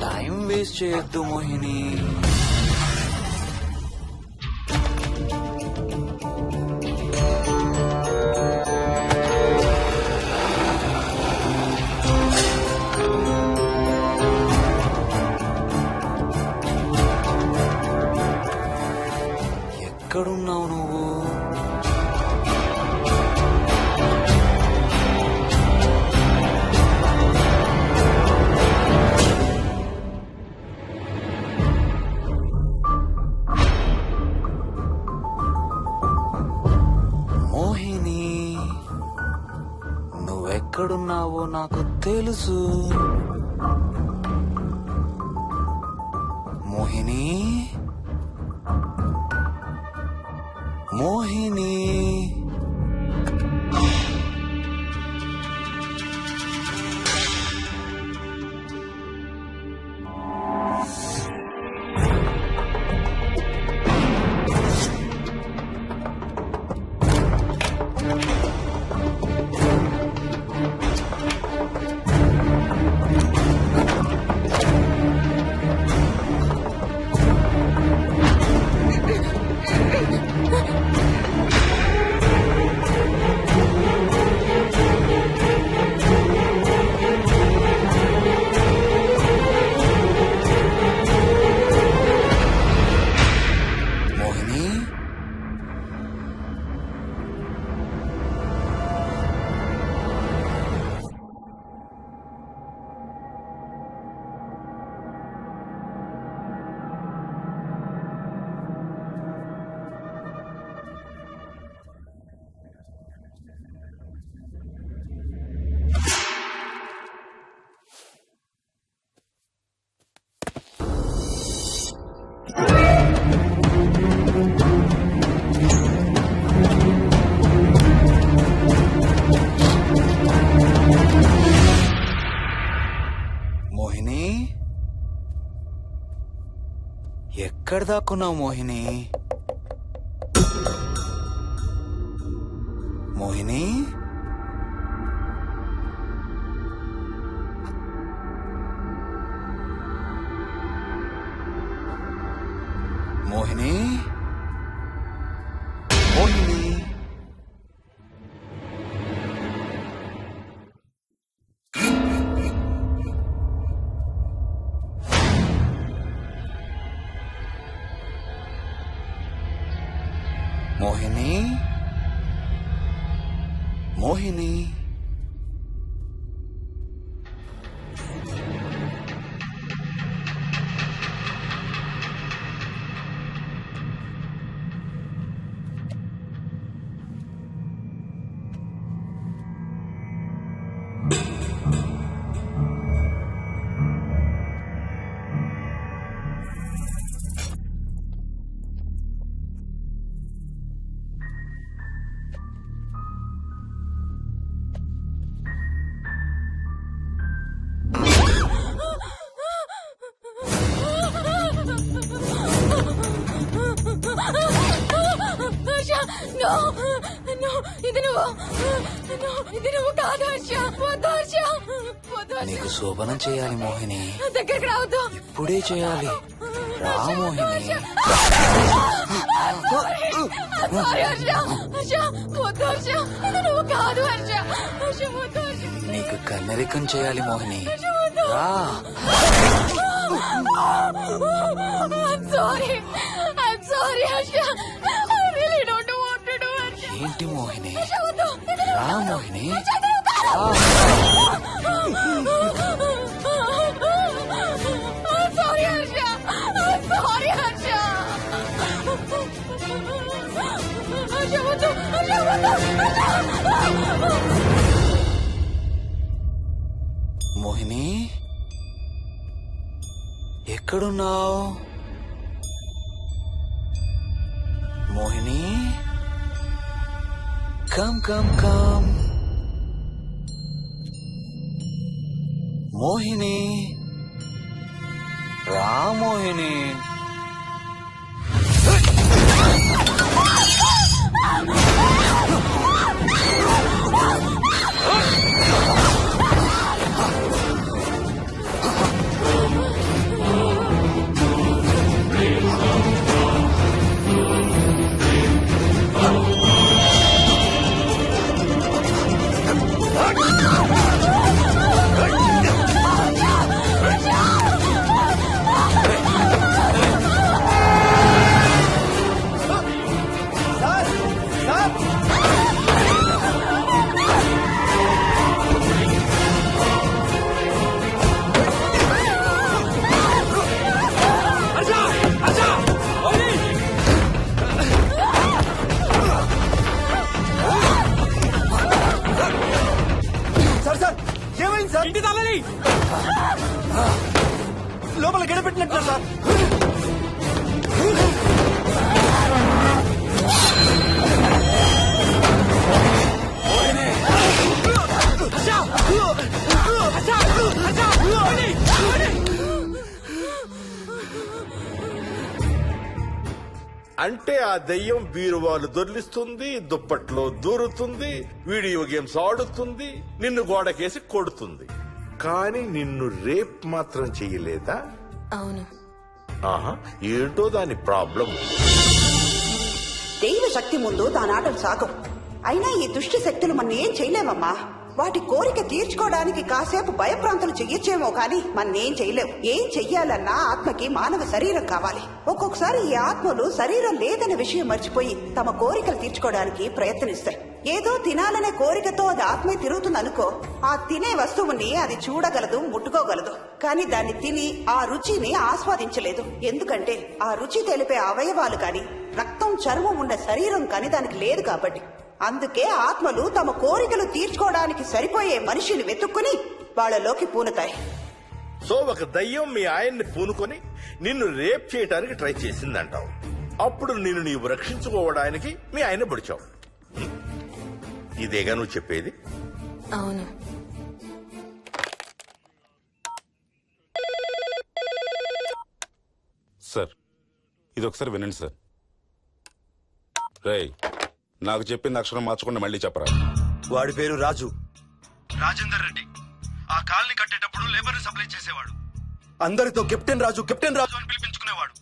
టైం వేస్ట్ చేయొద్దు మోహిని. ఎక్కడున్నావు నువ్వు? మోహిని, నువ్వెక్కడున్నావో నాకు తెలుసు. మోహిని, మోహిని. ఎక్కడ దాక్కున్నావు మోహిని? మోహిని, మోహిని, మోహిని. మోహిని, మోహిని. నీకు శోభనం చేయాలి మోహిని. దగ్గరికి రావద్దు. ఇప్పుడే చేయాలి. రా మోహిని. నువ్వు కాదు హర్ష. నీకు కన్నరికం చేయాలి మోహిని. రా. Sorry Harsha. I really don't want to do Harsha. ఏంటి మోహిని? రా Mohini. Sorry Harsha. Sorry Harsha. Harsha, వద్దు. Harsha, వద్దు. మోహిని, ఎక్కడున్నావు Mohini? Come come come Mohini. రా మోహిని. ఇంటి తాళాలి. లోపల గడపెట్టినట్టు సార్. అంటే ఆ దెయ్యం బీరువాలు దొర్లిస్తుంది, దుప్పట్లో దూరుతుంది, వీడియో గేమ్స్ ఆడుతుంది, నిన్ను గోడకేసి కొడుతుంది. కానీ నిన్ను రేప్ మాత్రం చెయ్యలేదా? అవును. ఆహా, ఏంటో దాని ప్రాబ్లం. దైవ శక్తి ముందు దాని ఆటలు సాగం. అయినా ఈ దుష్ట శక్తులు మన ఏం చేయలేమమ్మా. వాటి కోరిక తీర్చుకోవడానికి కాసేపు భయప్రాంతులు చెయ్యొచ్చేమో కానీ మన్నేం చేయలేవు. ఏం చెయ్యాలన్నా ఆత్మకి మానవ శరీరం కావాలి. ఒక్కొక్కసారి ఈ ఆత్మలు శరీరం లేదనే విషయం మర్చిపోయి తమ కోరికలు తీర్చుకోవడానికి ప్రయత్నిస్తాయి. ఏదో తినాలనే కోరికతో అది ఆత్మే తిరుగుతుంది అనుకో, ఆ తినే వస్తువుని అది చూడగలదు, ముట్టుకోగలదు. కానీ దాన్ని తిని ఆ రుచిని ఆస్వాదించలేదు. ఎందుకంటే ఆ రుచి తెలిపే అవయవాలు కాని రక్తం, చర్మం ఉండే శరీరం కాని దానికి లేదు కాబట్టి. అందుకే ఆత్మలు తమ కోరికలు తీర్చుకోవడానికి సరిపోయే మనిషిని వెతుక్కుని వాళ్ళలోకి పూనుతాయి. సో ఒక దయ్యం మీ ఆయన్ని పూనుకొని నిన్ను రేప్ చేయడానికి ట్రై చేసిందంటావు. అప్పుడు నిన్ను నీవు రక్షించుకోవడానికి మీ ఆయన పొడిచావు. ఇదేగా నువ్వు చెప్పేది? అవును. సార్, ఇది ఒకసారి వినండి సార్. రేయ్, నాకు చెప్పింది అక్షరం మార్చకుండా మళ్ళీ చెప్పరా. వాడి పేరు రాజు, రాజేందర్ రెడ్డి. ఆ కాలనీ కట్టేటప్పుడు లేబర్ సప్లై చేసేవాడు. అందరితో కెప్టెన్ రాజు అని పిలిపించుకునేవాడు.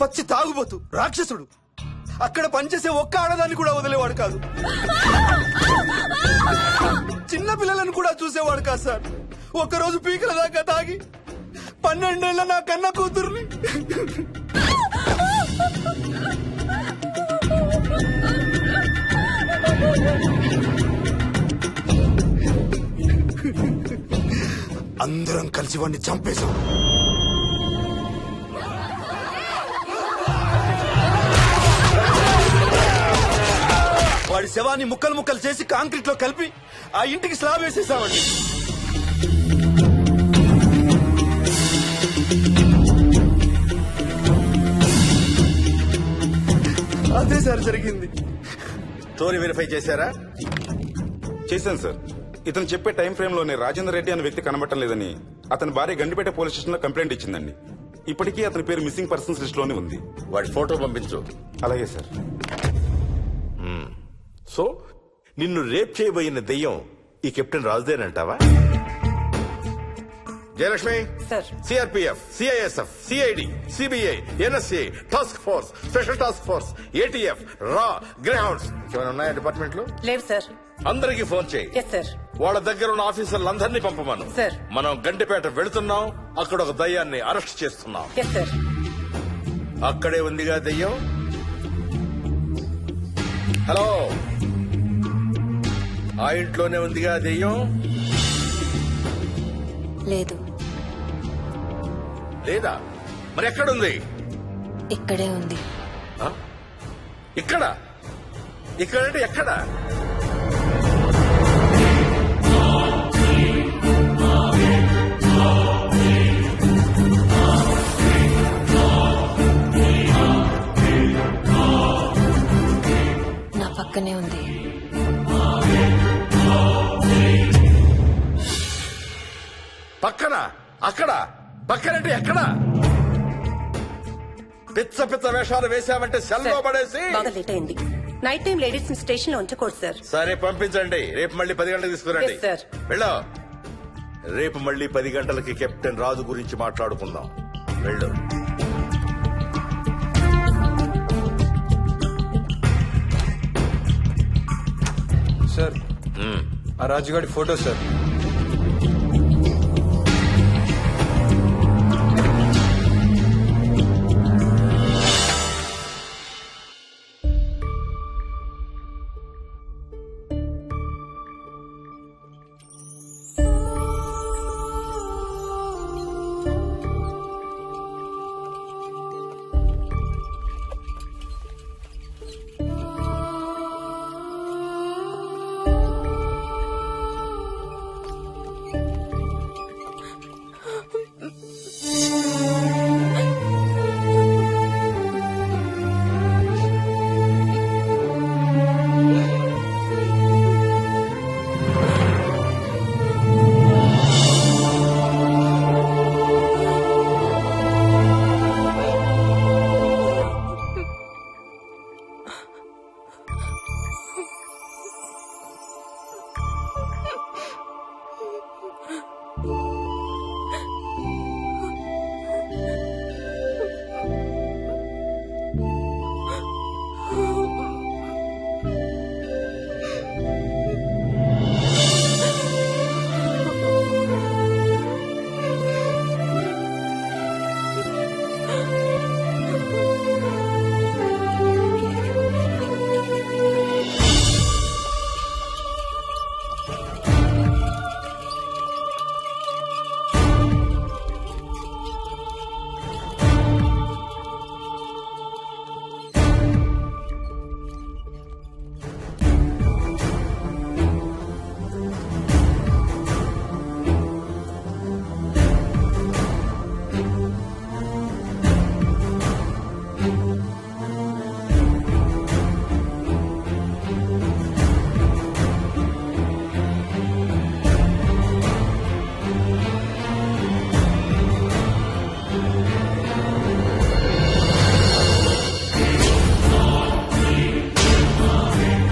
పచ్చి తాగుబోతు, రాక్షసుడు. అక్కడ పనిచేసే ఒక్క ఆడదాన్ని కూడా వదిలేవాడు కాదు. చిన్న పిల్లలను కూడా చూసేవాడు కాదు సార్. ఒక్కరోజు పీకల దాకా తాగి 12 ఏళ్ల నా కన్న కూతుర్ని అందరం కలిసి వాడిని చంపేశాం. వాడి శవాన్ని ముక్కలు ముక్కలు చేసి కాంక్రీట్ లో కలిపి ఆ ఇంటికి స్లాబ్ వేసేసామండి. అదే సార్ జరిగింది. స్టోరీ వెరిఫై చేశారా? చేశాను సార్. ఇతను చెప్పే టైం ఫ్రేమ్ లోనే రాజేందర్ రెడ్డి అనే వ్యక్తి కనబడటం లేదని అతని భార్య గండిపేట పోలీస్ స్టేషన్ లో కంప్లైంట్ ఇచ్చిందండి. ఇప్పటికీ అతని పేరు మిస్సింగ్ పర్సన్స్ లిస్ట్ లోనే ఉంది. వాడి ఫోటో పంపించు. అలాగే సార్. సో నిన్ను రేప్ చేయబోయిన దెయ్యం ఈ కెప్టెన్ రాజుదేనంటావా? Jayalakshmi, CRPF, CISF, CID, CBI, NSA, task force, special task force, ATF, రా, గ్రేహౌండ్స్ ఏమైనా ఉన్నాయా డిపార్ట్మెంట్ లో? లేవు సార్. అందరికీ ఫోన్ చేయి. వాళ్ళ దగ్గర ఉన్న ఆఫీసర్లందరినీ పంపమను. మనం గంటిపేట వెళుతున్నాం. అక్కడ ఒక దయ్యాన్ని అరెస్ట్ చేస్తున్నాం. అక్కడే ఉందిగా దయ్యం. హలో, ఆ ఇంట్లోనే ఉందిగా దెయ్యం? లేదు. లేదా? మరి ఎక్కడుంది? ఇక్కడే ఉంది. ఇక్కడ? ఇక్కడంటే ఎక్కడ? నా పక్కనే ఉంది. పక్కన? అక్కడ? పక్కనంటే ఎక్కడ? పిచ్చ పిచ్చ వేషాలు వేశామంటే సెల్లో పడేసి. బాగా లేట్ అయింది. నైట్ టైం లేడీస్ స్టేషన్ లో ఉంచకూడదు సార్. సరే పంపించండి. రేపు మళ్ళీ 10 గంటలకు తీసుకురండి. వెళ్ళు. రేపు మళ్ళీ 10 గంటలకి కెప్టెన్ రాజు గురించి మాట్లాడుకుందాం. వెళ్ళు. సార్, ఆ రాజుగాడి ఫోటో సార్.